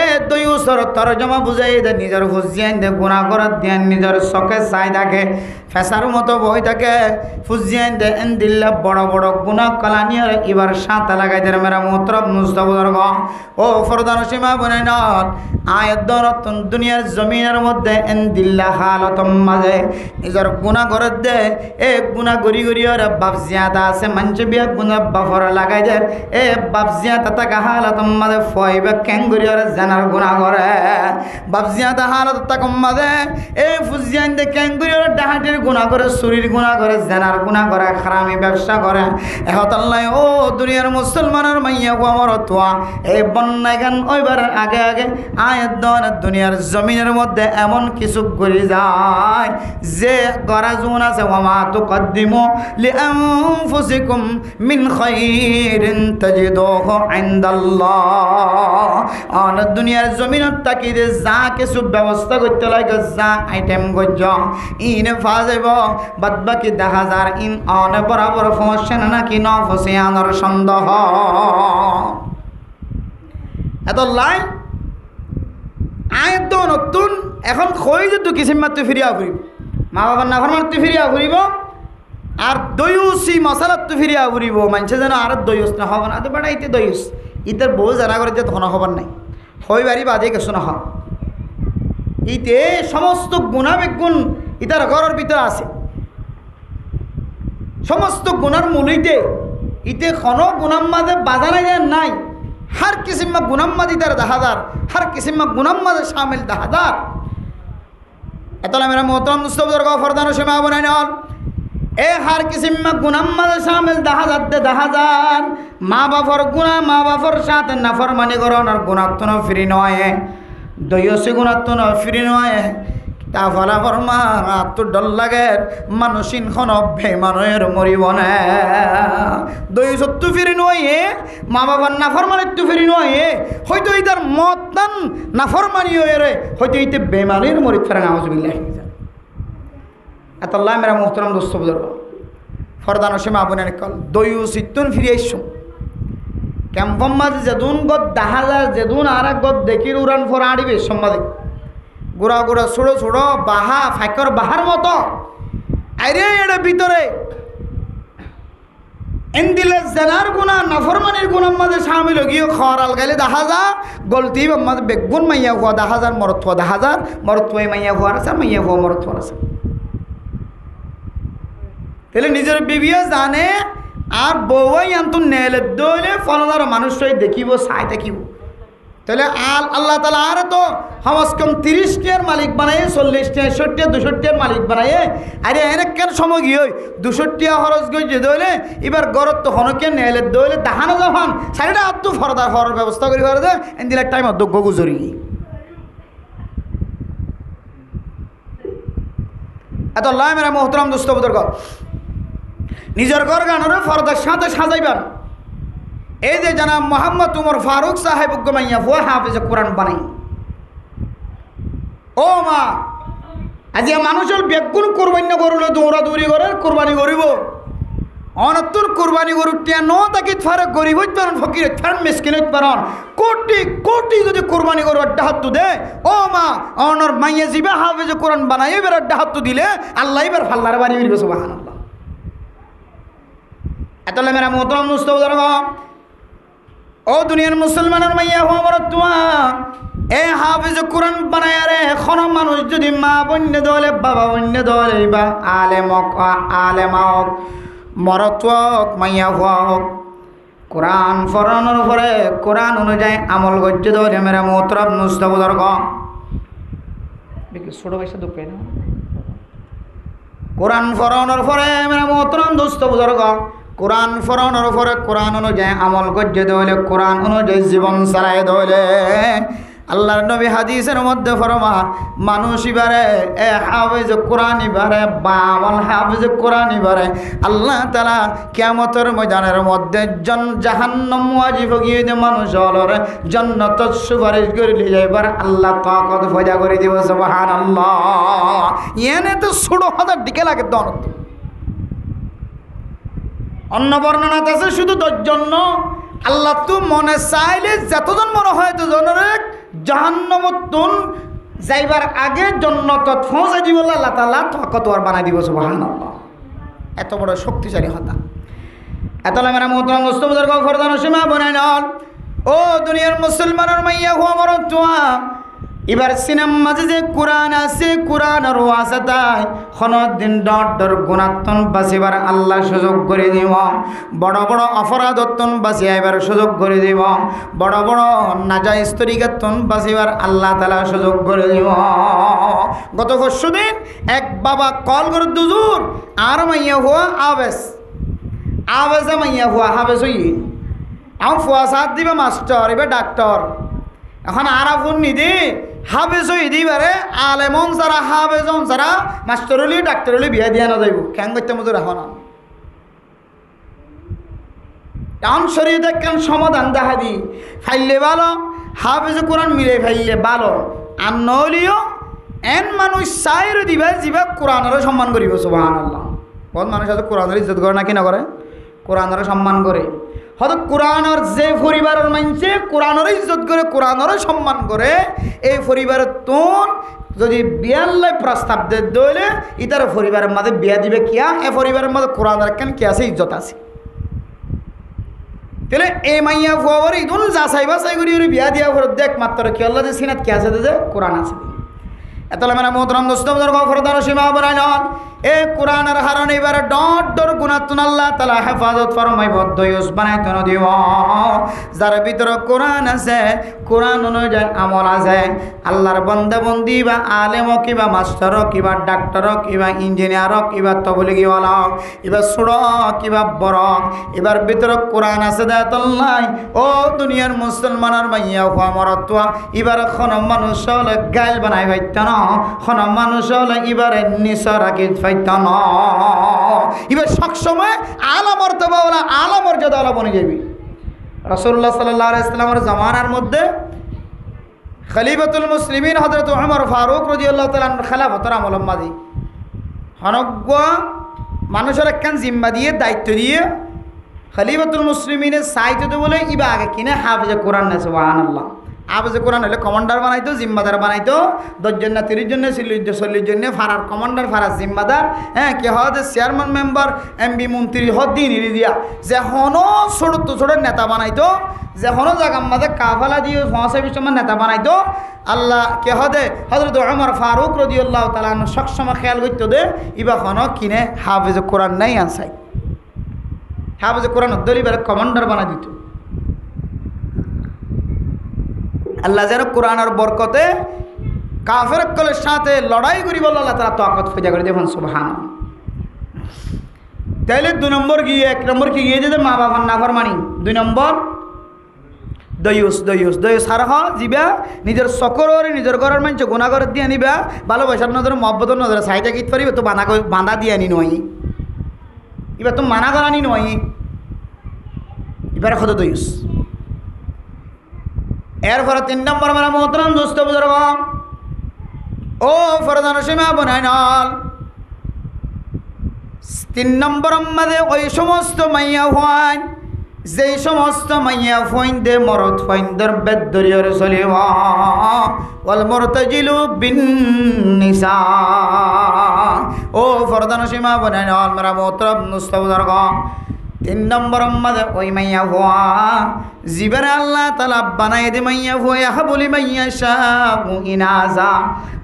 এ দয়ুসর তরজমা বুঝাই দে নিজের ফুজিয়ান দে গুনাহ করার ধ্যান নিজের চোখে চাই থাকে ফেসার মতো বই থাকে ফুজিয়ান দে এন্দিল্লা বড় বড় গুনাহ কলানিয়ার এবার সাঁতা লাগাই দে মেরা মুহতরম মুস্তফার গো ও ফরদান সীমা বনে না আয়াত দরতন দুনিয়ার জমিনের মধ্যে এন্দিল্লা হালতম মাঝে নিজের গুনাহ করার দে এ গুনাহ গরি গরি আর বাপ জিয়াদা আছে মঞ্চ বিয়া গুনাহ বাফর লাগাই দে এ বাপ জিয়াদা তা হালতম মাঝে ফয়বা ক্যাং গরি আর জানার গুনাহ করে বাপজিয়া তা হালত তাকম মাদে এই ফুজিয়ান দে ক্যাঙ্গুরি ডাহাটির গুনাহ করে চুরির গুনাহ করে জানার গুনাহ করে হারামি ব্যবসা করে এখন আল্লাহ ও দুনিয়ার মুসলমানের মাইয়া গো আমার তোয়া এই বন্যায় গান ওইবার আগে আগে আয়াত দন দুনিয়ার জমিনের মধ্যে এমন কিছু গড়ি যায় যে গরাজুন আছে ওমা তুকদ্দিমু লিআনফুসিকুম মিন খাইরিন তাজিদুহু ইনদাল্লাহ অন দুনিয়ার জমিনত তাকিদে যা কিছু ব্যবস্থা করতে লাগে যা আইটেম গজ্জ ইনে ফাজাইব বাদবাকি 10,000 ইন অন বরাবর ফসেন নাকি ন ফসিয়ানোর সন্দেহ এত লাই আয়াত নতুন এখন কই যে তুই কিসিম মাত্র ফিরিয়া ফুরিব মা বাবার নাফর মাত্র ফিরিয়া ফুরিব আর দয়ুসি মশালাত তো ফিরিয়া ফুরিব মানুষে যেন আর দয়ুস না হব না তো বেটা ইতে দয়ুস ইতার বউ জানা করে যে তখন হবার নাই হই বাড়ি বাদে কিছু না হয় ইতে সমস্ত গুণা বেগুণ ইতার ঘরের ভিতরে আছে সমস্ত গুণার মূলিতে ইতে কোনো গুণার মাঝে বাজারে নাই हर किस्म में गुनाम्मद इधर 10,000 हर किस्म में गुनाम्मद शामिल 10,000 इतना मेरा मोहतरम दोस्तों बुजुर्गों फरदान शमा बनाने और ए हर किस्म में गुनाम्मद शामिल 10,000 माँ बापर गुना माँ बापर साथ नफरमानी करो और गुनाह तो न फ्री नॉय दयो से गुनाह तो न फ्री नॉय তা ফলা ফরমা তো ডর লাগে মানুষিন খন বেমানের মরিব না দই সত্য ফিরি নয় মা বাবার নাফরমানি তো ফিরি নয় হয়তো ইতার মত নান নাফরমানি হয়ে রে হয়তো ইতে বেমানের মরিত ফেরা নাউজুবিল্লাহ আতাল্লাহ মেরা মুহতারাম দোস্ত বুজুর্গ ফরদান সীমা বনেন কল দই সিত্তুন ফিরে আইসুম ক্যাম্পম মাঝে যেদুন গদ 10,000 যেদুন আর এক গদ দেখির উড়ান ফর আড়িবে সম্মাদে গোড়া গোড়া ছোড়ো ছোড়ো বাহা ফাঁকর বাহার মতো আরে এর ভিতরে এন্দিলে জানার গুণা নাফরমানির গুণার মাঝে শামিল গিয়ে খরাল গাইলে 10,000 গলতি মাঝে বেগুন মাইয়া হওয়া 10,000 মরত হওয়া 10,000 মরত হয়ে মাইয়া হওয়ার আছে মাইয়া হওয়া মরত হওয়ার আছে তাহলে নিজের বিবিয়া জানে আর বউয়াই আন্তন নেলে দইলে ফলদার মানুষটাই দেখিব চাই দেখিব তাহলে আল্লাহ তালা আর তো কমস কম 30 টার মালিক বানায় 40 টা 60 টা 200 টার মালিক বানায় আরে এনেকের সময় গিয়ে 200 টা খরচ গিয়ে দইলে এবার গরত তো হনকে নেলে দইলে দাহানো যখন সাইডা আত্ম ফরদার হওয়ার ব্যবস্থা করি করে দে এন্দিলা টাইম অধ্যক্ষ গুজরি এত লাই মেরা মোহতরম দোস্ত বুজুর্গ নিজের ঘর গানোরে ফরদার সাথে সাজাইবেন এই যে জানাব মোহাম্মদ উমর ফারুক সাহেব মাইয়া ফুয়া হাফেজে কোরআন বানাই ও মা আজি মানুষের বেগুন কোরবানি করলে দৌড়াদৌড়ি করে কোরবানি করিব অনতুর কোরবানি গরু টিয়া ন তাকে ফারে গরিব হইতে পারেন ফকির ফার মিসকিন হইতে পারেন কোটি কোটি যদি কোরবানি গরু আড্ডা হাত দে ও মা অনর মাইয়া জিবা হাফেজে কোরআন বানাই এবার আড্ডা হাত দিলে আল্লাহ এবার ফাল্লার বাড়ি বেরিয়ে সুবহানাল্লাহ এতলে মেরা মোহতরম মুস্তাফা ও দুনিয়ার মুসলমানের মাইয়া হওয়া বড় তোমা এ হাফিজ কোরআন বানায় রে এখন মানুষ যদি মা বন্য দলে বাবা বন্য দলে বা আলেমক মরত্বক মাইয়া হওয়া কোরআন ফরানোর পরে কোরআন অনুযায়ী আমল গজ্য দলে মেরা মোহতরম মুস্তাফা দর্গ ছোট বয়সে দুঃখ না কোরআন ফরানোর পরে মেরা মোহতরম দোস্ত বুজুর্গ কোরআন ফরানোর পরে কোরআন অনুযায়ী আমল করতে দইলে কোরআন অনুযায়ী জীবন চালায় দইলে আল্লাহর নবী হাদিসের মধ্যে ফরমান মানুষ ইবারে এ হাফেজ কোরআন ইবারে বা আমল হাফেজ কোরআন ইবারে আল্লাহ তাআলা কিয়ামতের ময়দানের মধ্যে জাহান্নাম ওয়াজিব গিয়ে দে মানুষ হলরে জান্নাত সুপারিশ করে নিয়ে যাইবার আল্লাহ তাকত ফয়দা করে দিব সুবহানাল্লাহ এনে তো 16,000 দিকে লাগে দনত অন্য বর্ণনা আছে শুধু 10 জন আল্লাহ তো মনে চাইলে যতজন মনে হয় দুজনের জাহান্নামতুন যাইবার আগে জান্নাতত পৌঁছে দিব আল্লাহ তাআলা তাকত আর বানাই দিব সুবহানাল্লাহ এত বড় শক্তিশালী কথা এত মেরা মোহতরম মুস্তাফা ফরদান সীমা বনাইন ও দুনিয়ার মুসলমানের মাইয়া হওয়া মরত তোয়া এবার সিনেম মাঝে যে কোরআন আছে কোরআনের ওয়াসা তাই দিন ডর গুণাত্তন বাঁচিবার আল্লাহ সুযোগ করে দিব বড় বড় অপরাধত্তন বাঁচিয়াইবার সুযোগ করে দিব বড় বড় নাজাইজ তরিকাত্তন বাঁচিবার আল্লাহ তাআলা সুযোগ করে দিব গত পরশুদিন এক বাবা কল করে দুজুর আর মাইয়া হুয়া আবেজে মাইয়া হুয়া হাবেজ হই আমার ফুয়া সাথ দিবে মাস্টার এবার ডাক্তার এখন আর ফোন নিদি হাবেজ হই দিবারে আলেমন যারা হাবেজন যারা মাস্টার হলি ডাক্তার হলি বিয়া দিয়া না যাইব কেন করতে মজুর এখন এখন শরীরে কেন সমাধান দেখা দি ফাইলে ভালো হাফেজে কোরআন মিলে ফাইলে ভালো আর নলিও এন মানুষ চাইর দিবে যিবা কোরআনেরও সম্মান করিব সুবহানাল্লাহ বহুত মানুষ আছে কোরআনের ইজ্জত করে না কি না করে কোরআনেরও সম্মান করে হয়তো কোরআনের যে পরিবারের মানুষে কোরআনেরও ইজ্জত করে কোরআনেরও সম্মান করে এই পরিবারের তোন যদি বিয়াল্লাই প্রস্তাব দে দইলে ইতার পরিবারের মাঝে বিয়া দিবে কিয়া এ পরিবারের মাঝে কোরআনের কেন কি আছে ইজ্জত আছে তাহলে এই মাইয়া ফুয়াবার ইদুন যাচাই বাছাই করি বিয়া দিয়া ঘর দেখ মাত্র কি আল্লাহ যে সিনাত কি আছে যে কোরআন আছে এতলে মানে মোহতরম দোস্ত গফরদার সীমা বনাইন এ কোরআনের হারণ এবার ডর গুণাতুন আল্লাহ তাআলা হেফাজত ফরমাই বদ্ধয়ুস বানাইত নদিব যার ভিতরে কোরআন আছে কোরআন অনুযায়ী আমল আছে আল্লাহর বান্দা বন্দি বা আলেম কিবা মাস্টার কিবা ডাক্তার কিবা ইঞ্জিনিয়ার কিবা তবলিগিওয়ালা কিবা ছোট কিবা বড় এবার ভিতরে কোরআন আছে দেয়াতল্লাই ও দুনিয়ার মুসলমানের মাইয়া হওয়া মরতুয়া এবার খন মানুষ হলে গাইল বানাই পাইত না খন মানুষ হলে এবারে নিচর আগে পাইত না এবার সবসময় আলা মর্তবা ওলা আলা মর্যাদা ওলা বনে যাবি রাসূলুল্লাহ সাল্লাল্লাহু আলাইহি ওয়াসাল্লামের জামানার মধ্যে খলিফাতুল মুসলিমিন হযরত ওমর ফারুক রাদিয়াল্লাহু তাআলা খেলাফতের আমলের মাঝে হনজ্ঞ মানুষের একখান জিম্মা দিয়ে দায়িত্ব দিয়ে খলিফাতুল মুসলিমিনের চাইতে বলে ইবা আগে কিনে হাফেজে কোরআন না সুবহানাল্লাহ হাফেজে কোরআন হলে কমান্ডার বানাইতো জিম্মাদার বানাইতো 10 জন না 30 জন না 40 জন ফারার কমান্ডার ফারার জিম্মাদার হ্যাঁ কে হদে চেয়ারম্যান মেম্বার এমপি মন্ত্রী হদ্দি নিরি দিয়া যে হনো ছোট ছোট নেতা বানাইতো যে হনো জায়গার মাঝে কাফালা দিয়ে 5-20 জন নেতা বানাইতো আল্লাহ কে হদে হযরত ওমর ফারুক রাদিয়াল্লাহু তাআলা সবসময় খেয়াল করতে দে ইবা হনো কিনে হাফেজে কোরআন নাই আনসাই হাফেজে কোরআন দলি বেলা কমান্ডার বানা দিত আল্লাহ যেন কোরআনের বরকতে কাফের কলের সাথে লড়াই করি বলে আল্লাহ তাআলা তাকত ফয়দা করে দেবেন সুবহানাল্লাহ তাইলে 2 নম্বর গিয়ে 1 নম্বর কি গিয়ে যে মা বাবার নাফরমানি 2 নম্বর দয়ুস হারহ যিবা নিজের চকরে নিজের ঘরের মানুষ গুণাগর দিয়ে আনিবা ভালোবাসার নজরে মহব্বতের নজরে চাহিদা কিত পারিবে তো বাঁধা দিয়ে আনি নয় এবার তো মানা করানি নয় এবার কত দয়ুস এরপরে 3 নম্বর মানে মোহতরম দোস্ত বুজুর্গ ও ফরদান সীমা বনাইনাল 3 নম্বর মধ্যে ওই সমস্ত মাইয়া হওয়ান যেই সমস্ত মাইয়া ফইন্দে মরদ ফইন্দর বেদরিয়র চলিবা ওয়াল মুরতাজিলু বিন নিসা ও ফরদান সীমা বনাইনাল মেরা মোহতরম দোস্ত বুজুর্গ 3 নম্বর মধ্যে ওই মাইয়া হওয়া জীবনে আল্লাহ তাআলা বানাই দে মাইয়া হওয়া হাবলি মাইয়া শাউ ইনাজা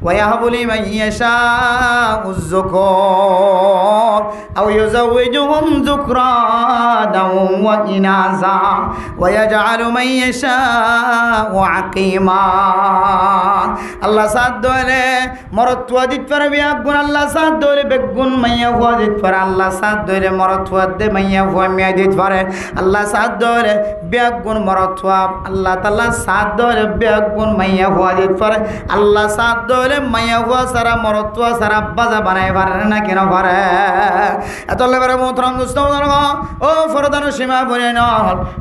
ওয়া হাবলি মাইয়া শাউ যুকুর আও ইউজাউজুহুম যুকরানা ওয়া ইনাজা ওয়া ইয়াজআলু মাইয়া শাউ আকিমা আল্লাহ সাদ দরে মরতুয়া দিত পারবি আগুন আল্লাহ সাদ দরে বেগুন মাইয়া হওয়া দিত পারে আল্লাহ সাদ দরে মরতুয়া দে মাইয়া হওয়া মিয়া দিত পারে আল্লাহ সাদ দরে বেগুন মরতুয়া আল্লাহ তাআলা সাদ দরে বেগুন মাইয়া হওয়া দিত পারে আল্লাহ সাদ দরে মাইয়া হওয়া সারা মরতুয়া সারা বাজা বানাই পারে না কেন পারে এত লেবারে মোহতরম দোস্ত ও ফরদান সীমা বলে ন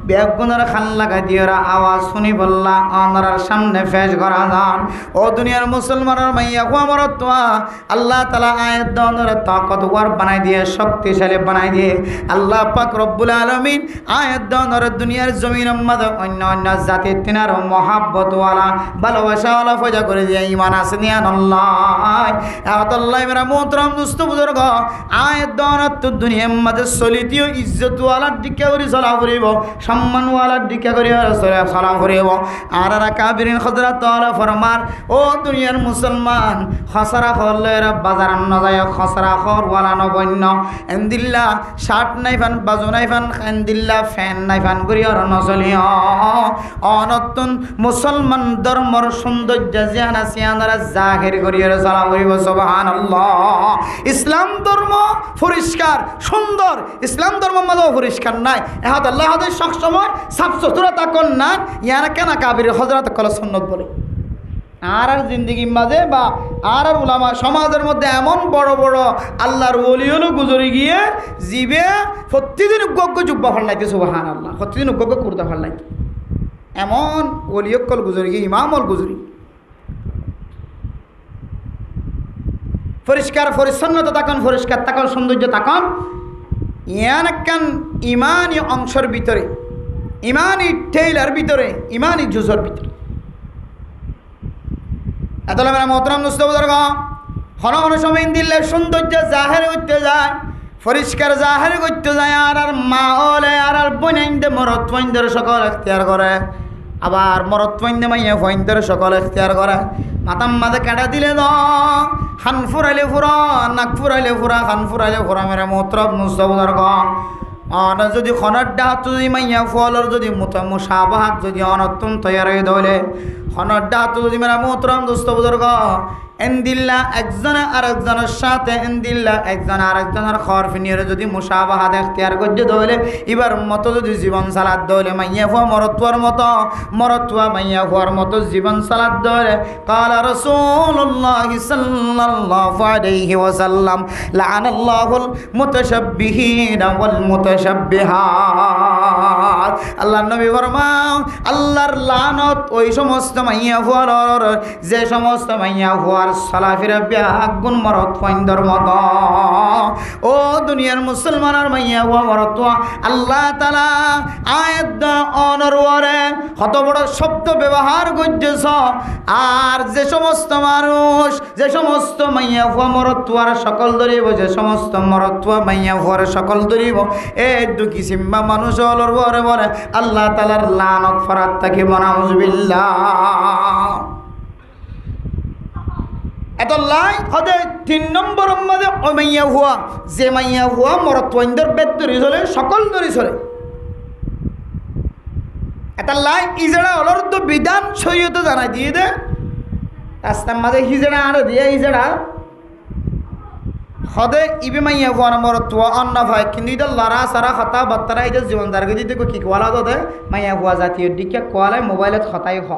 বেগুনের খান লাগা দিয়েরা আওয়াজ শুনি বললা আনার সামনে পেশ করা যান ও দুনিয়ার মুসলমানের মাইয়া হওয়া মরতুয়া আল্লাহ তাআলা আয়াত দনের তাকতওয়ার বানাই দিয়ে শক্তিশালী বানাই দিয়ে আল্লাহ পাক রব্বুল আলামিন আয়াত দনের দুনিয়ার জমিন দুনিয়ার মাঝে অন্য অন্য জাতির তিনার মহাব্বতওয়ালা ভালোবাসাওয়ালা ফজা করে দিয়ে ইমান আছে নিয়ান আল্লাহ আল্লাহ মেরা মোহতরম দুস্থ বুজুর্গ আয় দনত দুনিয়ার মাঝে চলিতীয় ইজ্জতওয়ালার দিকে করে চলা ফুরিব সম্মানওয়ালার দিকে করে চলা ফুরিব আর কাবিরিন হযরত তাআলা ফরমান ও দুনিয়ার মুসলমান খসরা হলে বাজার ন যায় খসরা খর ওয়ালা নবন্য এন্দিল্লা শার্ট নাই ফান বাজু নাই ফান এন্দিল্লা ফ্যান নাই ফান করিয়া নচলিও অনতুন মুসলমান ধর্মর সৌন্দর্য জিয়ান আসিয়ানরা জাহির করিয়া চলা করিব সুবহানাল্লাহ ইসলাম ধর্ম পরিষ্কার সুন্দর ইসলাম ধর্ম মাঝেও পরিষ্কার নাই এহাদ আল্লাহ হাদের সবসময় সাফ সুতরা তাকন না ইয়ানা কেন কাবির হযরত কল সুন্নত বলে আর জিন্দগির মাঝে বা আর উলামা সমাজের মধ্যে এমন বড় বড় আল্লাহর ওলি হলো গুজরি গিয়ে জীবে প্রতিদিন উগ্গ জুব্বা ফাল্লাইতে সুবহানাল্লাহ প্রতিদিন উগ্গ কুর্তা ফাল্লাইতে এমন ওলিয়কল গুজরি গিয়ে ইমামল গুজরি পরিষ্কার পরিচ্ছন্নতা তাকন পরিষ্কার তাকন সৌন্দর্য তাকন ইয়ান একখান ইমানি অংশের ভিতরে ইমানি টেইলার ভিতরে ইমানি জুজর ভিতরে এতলা মেরা মোহতরম মুস্তফা হন হন সময় দিলে সৌন্দর্য জাহের করতে যায় পরিষ্কার জাহের করতে যায় আর মা ওলে আর বইনাইন্দে মরত ফইন্দের সকল এখতিয়ার করে আবার মরত ফইন্দে মাইয়া ফইন্দের সকল এখতিয়ার করে মাতাম মাঝে কেটে দিলে দ খান ফুরাইলে ফুরা নাক ফুরাইলে ফুরা খান ফুরাইলে ফুরা মেরা মোহতরম মুস্তফা যদি খনার ডাহাত যদি মাইয়া ফলর যদি মুসাবাহাত যদি অনত্তম তৈয়ার হয়ে ধরে খনার ডাহাত যদি মেরা মোহতরম দোস্ত বুজুর্গ এন্দিল্লা একজনে আরেকজনের সাথে এন্দিল্লা একজন আরেকজনের খর ফিনিয়ে যদি মুসাবাহাত এখতিয়ার করতে ধরলে এবার মতো যদি জীবন সালাদ ধরলে মাইয়া ফুয়া মরতুয়ার মতো মরতুয়া মাইয়া ফুয়ার মতো জীবন সালাদ ধরে কালা রাসূলুল্লাহ সাল্লাল্লাহু আলাইহি ওয়াসাল্লাম লাআনাল্লাহুল মুতাশাব্বিহিনা ওয়াল মুতাশাব্বিহাত আল্লাহর নবী ফরমান আল্লাহর লানত ওই সমস্ত মাইয়া ফুয়ার যে সমস্ত মাইয়া ফুয়ার সালাফিরা ব্যাগুন মরত ফাইন্দর মত ও দুনিয়ার মুসলমানের মাইয়া হুয়া মরত আল্লাহ তাআলা আয়াত অনরওয়ারে কত বড় শব্দ ব্যবহার করতেছ আর যে সমস্ত মানুষ যে সমস্ত মাইয়া হুয়া মরত সকল ধরিব যে সমস্ত মরত মাইয়া হুয়ার সকল ধরিব এই দুঃখী সিম্বা মানুষ অলর বরে বলে আল্লাহ তাআলার লানত ফরাত তাকে নাউযুবিল্লাহ এত লাই হদে 3 নম্বর মধ্যে মাইয়া হুয়া যে মাইয়া হুয়া মরতওয়াইন্দর বেদ ধরি চলে সকল ধরি চলে এটা লাই ইজড়া অলর তো বিধান শরীয়তে জানাই দিয়ে দে রাস্তার মাঝে হিজড়া আর দিয়ে ইজড়া হদে ইবে মাইয়া হুয়ার মরতওয়া অন্য ভাই কিন্তু এটা লড়া সারা হতা বাত্তারা এটা জীবন দার্গে দিতে কি কোয়ালা দে মাইয়া হুয়া জাতীয় দিকে কোয়ালায় মোবাইলত হতাই হ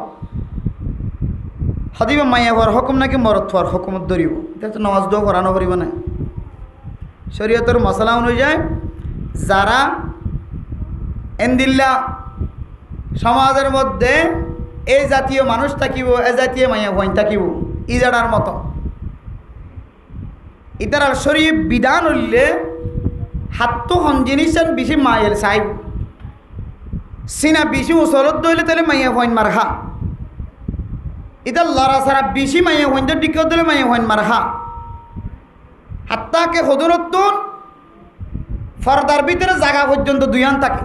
হদিবে মাইয়া হওয়ার হুকুম নাকি মরত হওয়ার হুকুমত ধরিব এটা তো নামাজ দোয়া করানো পারিব না শরীয়তের মশলা অনুযায়ী যারা এন্দিল্লা সমাজের মধ্যে এই জাতীয় মানুষ থাকিব এ জাতীয় মাইয়া হইন থাকিব ইজাড়ার মতো ইতার শরীর বিধান হইলে হাত হন জিনিসের বেশি মায়ের চাইব সিনা বেশি ওসলত ধরলে তাহলে মাইয়া হইন মারহা ইদার লড়া সারা বেশি মাইয়া হইন দিকে দিলে মাইয়া হইন মারহা হাত্তাকে হদরত্তন ফরদার ভিতরে জায়গা পর্যন্ত দুইয়ান থাকে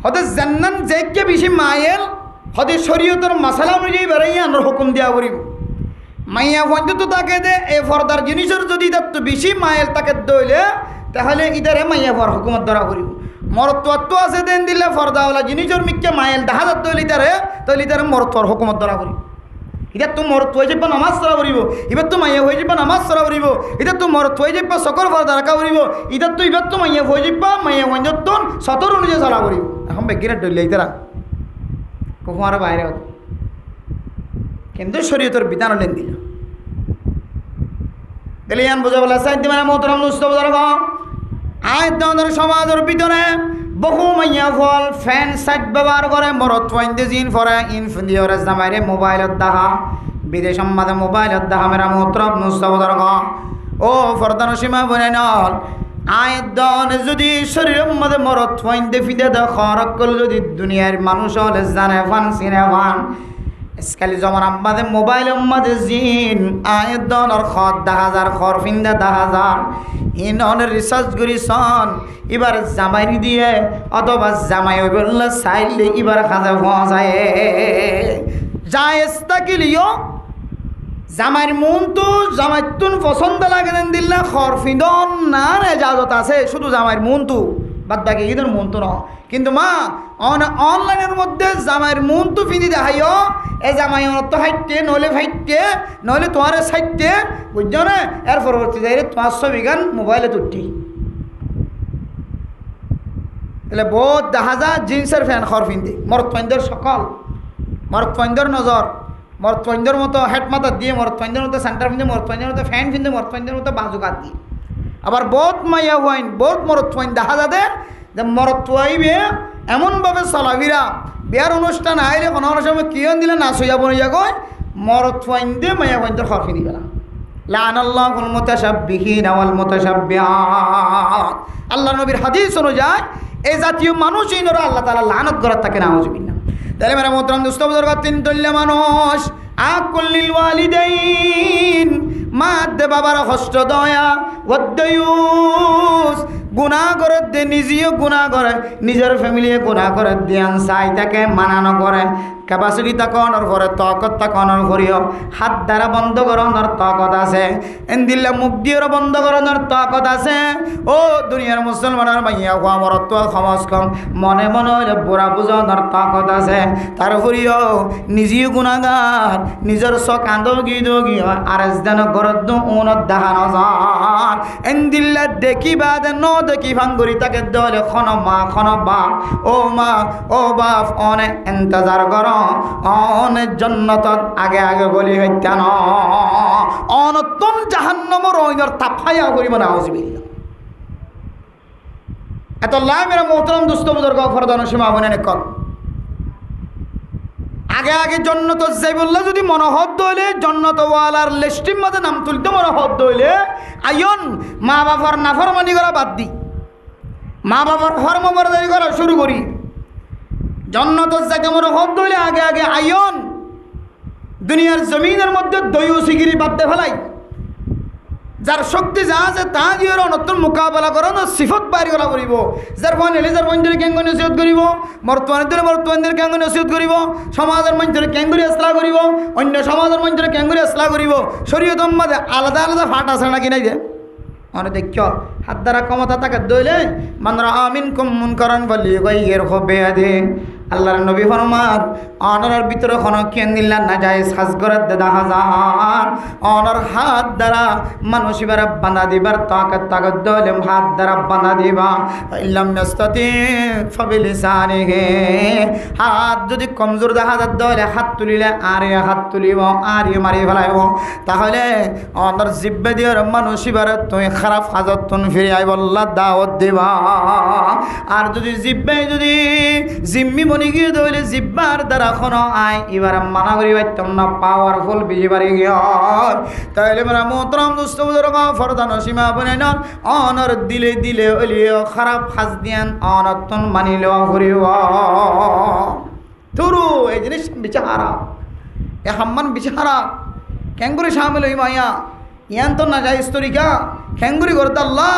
হতে জান্নান যেকে বেশি মায়ের হতে শরীয়তের মশলা অনুযায়ী বেড়াইয়া আনার হুকুম দেওয়া করিব মাইয়া হইন তো তাকে দে এই ফরদার জিনিসের যদি তার তো বেশি মায়ের তাকে দইলে তাহলে ইদারে মাইয়া হওয়ার হুকুমত ধরা করিব মরত্ব আছে দেন দিলে ফর্দাওয়ালা জিনিসের মিকে মাইল দেখা যাত তৈলি তারে মরত্বর হুকুমত ধরা করি এটা তো মরত্ব হয়ে যাবা নামাজ চলা করিব এবার তো মাইয়া হয়ে যাবা নামাজ চলা করিব এটা তো মরত্ব হয়ে যাবা সকল ফর্দা রাখা করিব এটা তো এবার তো মাইয়া হয়ে যাবা মাইয়া হইন সতর অনুযায়ী চলা করিব এখন বেগিরা ডলিয়ে তারা কখন আর বাইরে হতো কিন্তু শরীয়তের বিধান লেন দিল তাহলে ইয়ান বোঝা বলা সাহিত্য মানে মোহতরম মুস্তফা আয়ত সমাজের ভিতরে বহু মাইয়া ফল ফ্যান সাইট ব্যবহার করে মরত ফাইন্দে জিন ফরে ইনফিওরে জামাইরে মোবাইলত দেখা বিদেশ সম্মাদে মোবাইলত দেখা মেরা মোহতরম মুস্তফা ও ফরদান সীমা বনে নল আয়দন যদি শরীরের মধ্যে মরত ফাইন্দে ফিদে খরকল যদি দুনিয়ার মানুষ হলে জানে ফান সিনে ফান আজকাল যেমন আমাদের মোবাইলের মধ্যে জিন আয়দন আর খর 10,000 খর ফিন্দে 10,000 ইননের রিসার্চ করিছন এবার জামাই দিয়ে অথবা জামাই বললে চাইলে এবার কাজে পৌঁছায় জায়েজ থাকিলিও জামাইর মন তো জামাইতুন পছন্দ লাগে না দিল্লা খরফিদন না এজাজত আছে শুধু জামাইর মন তো বাদ বাকি ঈদের মন তো ন কিন্তু মা অনলাইনের মধ্যে জামাইয়ের মন তো ফিনি দেখাইও এ জামাই তো হাইটে নইলে ফাইটে নইলে তোমার সাইটে বুঝছো না এর পরবর্তী যাই তোমার ছবি গান মোবাইলে তুটি তাহলে বহুত দেখা যায় জিন্সের ফ্যান খরফিন্দি মরতফাইন্দের সকল মরতফাইন্দের নজর মরতফাইন্দের মতো হেড মাথা দিয়ে মরতফাইন্দের মতো সেন্টার ফিন্দে মরতফাইন্দের মতো ফ্যান ফিন্দে মরতফাইন্দের মতো বাজু কাট দিয়ে আবার বহুত মাইয়া হইন বহুত মরতফাইন দেখা যাবে যে মরতফাইবে এমনভাবে চলাফিরা বিয়ার অনুষ্ঠান আইলে কোনো সময় কিয়ন দিলে নাচ হইয়া বনিয়া গয় মরতফাইন দিয়ে মাইয়া ফাইন্দের খরফিনি গেলাম লানাল্লাহুল মুতাশাব্বিহিনা ওয়াল মুতাশাব্বিহাত আল্লাহ নবীর হাদিস অনুযায়ী এই জাতীয় মানুষই নরা আল্লাহ তাআলা লানত করার তাকে নাউজুবিল্লাহ তাহলে মেরা মোহতারাম দোস্ত বুজুর্গ তিন তল্য মানুষ আকুল্লিল ওয়ালিদাইন মা দে বাবার কষ্ট দয়া ওয়াদ্দায়ুস গুনাহ করে দে নিজেও গুনাহ করে নিজের ফ্যামিলি গুনাহ করে দিয়ান চাই তাকে মানানো করে ক্যাপাসিটি তাকনের পরে তকত তাকনের করিও হাত দ্বারা বন্ধ করানোর তকত আছে এন্দিল্লা মুখ দিয়ে বন্ধ করানোর তকত আছে ও দুনিয়ার মুসলমানের মাইয়া হওয়া মরত্ব সমাজ কম মনে মনে হইলে বুড়া বুঝানোর তকত আছে তার করিও নিজেও গুণাগার নিজের চক আন্দগি দগি আর যেন গরদ উনত দেখানো যান এন্দিল্লা দেখিবা দে ন দেখি ভাঙ্গুরি তাকে দলে খন মা খন বাপ ও মা ও বাপ অনে এন্তজার কর অনেক জন্নতত আগে আগে বলি হত্যান অনতন জাহান্নমর অইনর তাফাইয়া করিব না আউযুবিল্লাহ এত লাই মেরা মোহতারাম দোস্ত বুজুর্গ ফরদান সীমা বনে কল আগে আগে জন্নত যাইবুল্লাহ যদি মনোহদ দইলে জন্নত ওয়ালার লিস্টির মধ্যে নাম তুলতে মনোহদ দইলে আয়ন মা বাবার নাফরমানি করা বাদ দি মা বাবার হরমবরদারি করা শুরু করি জন্নত যাকে মনে হদ দইলে আগে আগে আয়ন দুনিয়ার জমিনের মধ্যে দৈও সিগিরি বাদতে ফেলাই যার শক্তি যা আছে তা দিয়ে নতুন মোকাবেলা করানো সিফত বাইরে করা করিব যার ফোন এলে যার মঞ্জুরি কেঙ্গ নসিহত করিব বর্তমানদের কেঙ্গ নসিহত করিব সমাজের মঞ্জুরি কেঙ্গুরি আসলা করিব অন্য সমাজের মঞ্জুরি কেঙ্গুরি আসলা করিব শরীয়ত মাঝে আলাদা আলাদা ফাট আছে নাকি নাই যে মানে দেখ হাত দ্বারা ক্ষমতা তাকে দইলে মানরা আমিন কমন করান বলি গাইয়ের হবে আদে আল্লাহর নবী ফরমান অনর ভিতরে কোনো কেন দিল্লা না যায় সাজ করার দেখা যান অনর হাত দ্বারা মানুষ এবার বাঁধা দিবার তাকত দইলে হাত দ্বারা বাঁধা দিবা ইল্লাম নাস্তাতি ফাবিলিসানিহি হাত যদি কমজোর দেখা যায় দইলে হাত তুলিলে আর হাত তুলিব আর মারি ফেলাইব তাহলে অনর জিব্বে দিয়ে মানুষ এবার তুই খারাপ হাজত তুন ফিরে আইব আল্লাহ দাওয়াত দিবা আর যদি জিব্বে যদি জিম্মি মনে গিয়ে দইলে জিব্বার দ্বারা কোনো আয় এবার মানা করি পাইতাম না পাওয়ারফুল বেশি বাড়ি গিয়ে তাইলে মেরা মোহতারাম দোস্ত বুজুর্গ ফরদান সীমা বনে নন অনর দিলে দিলে ওলিও খারাপ হাজ দিয়ান অনতন মানিলেও করিব তুরু এই জিনিস বিচারা এ হাম্মান বিচারা কেঙ্গুরি সামিল হই মাইয়া ইয়ান তো না যাই তরিকা খেঙ্গুরি করতে আল্লাহ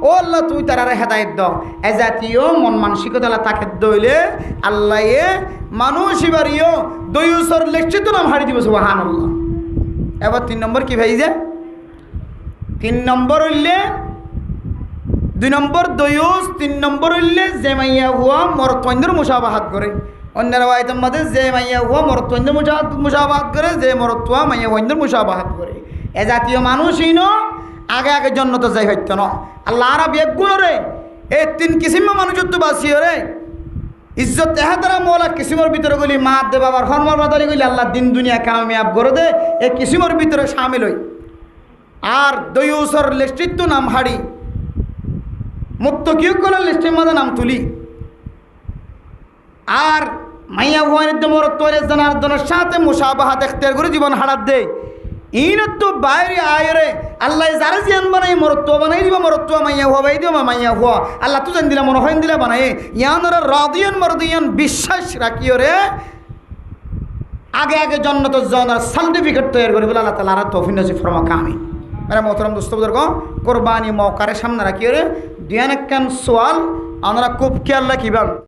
ও আল্লাহ তুই তারা হেদায়ত দাও এ জাতীয় মন মানসিকতা তাকে দইলে আল্লাহ এ মানুষ এবার ইও দয়ুসর লেখচিত নাম হারি দিব সুবহানাল্লাহ এবার 3 নম্বর কি ভাই যে 3 নম্বর হইলে 2 নম্বর দয়ুস 3 নম্বর হইলে যে মাইয়া হুয়া মরতন্দের মুসাবাহাত করে অন্য রাওয়ায়াতের মধ্যে যে মাইয়া হুয়া মরতন্দের মুসাবাহাত করে যে মরতুয়া মাইয়া ওইন্দের মুসাবাহাত করে এ জাতীয় মানুষই ন আগে আগে জন্নত যাই হইতো না আল্লাহ আরব একগুলো রে এই 3 কিসিম মানুষের তো বাসিও রে ইজ্জত এহাতারা মৌলা কিসিমের ভিতরে গলি মা দে বাবার ফরমাল বাদারি গলি আল্লাহ দিন দুনিয়া কামিয়াব করে দে এই কিসিমের ভিতরে শামিল হই আর দয়ুসর লিস্টিত নাম হাড়ি মুত্তকিও কোন লিস্টের মধ্যে নাম তুলি আর মাইয়া ভুয়ানের দমর তোরে জানার দনের সাথে মুসাবাহাত ইখতিয়ার করে জীবন হারাত দে ইনত বাইরে আয়রে আল্লাহ যারা জিয়ান বানাই মরত্ব বানাই দিব মরত্ব মাইয়া হওয়া বাই দিব মাইয়া হওয়া আল্লাহ তো জান দিলা মনে হয় দিলা বানাই ইয়ানরা রাদিয়ান মারদিয়ান বিশ্বাস রাখিও রে আগে আগে জন্নত জনার সার্টিফিকেট তৈরি করে বলে আল্লাহ তাআলা আর তৌফিক নসিব ফরমা কামি মেরা মোহতরম দোস্ত বুজুর্গ কুরবানি মৌকারে সামনে রাখিও রে দিয়ান একখান সওয়াল আমরা খুব খেয়াল রাখিবান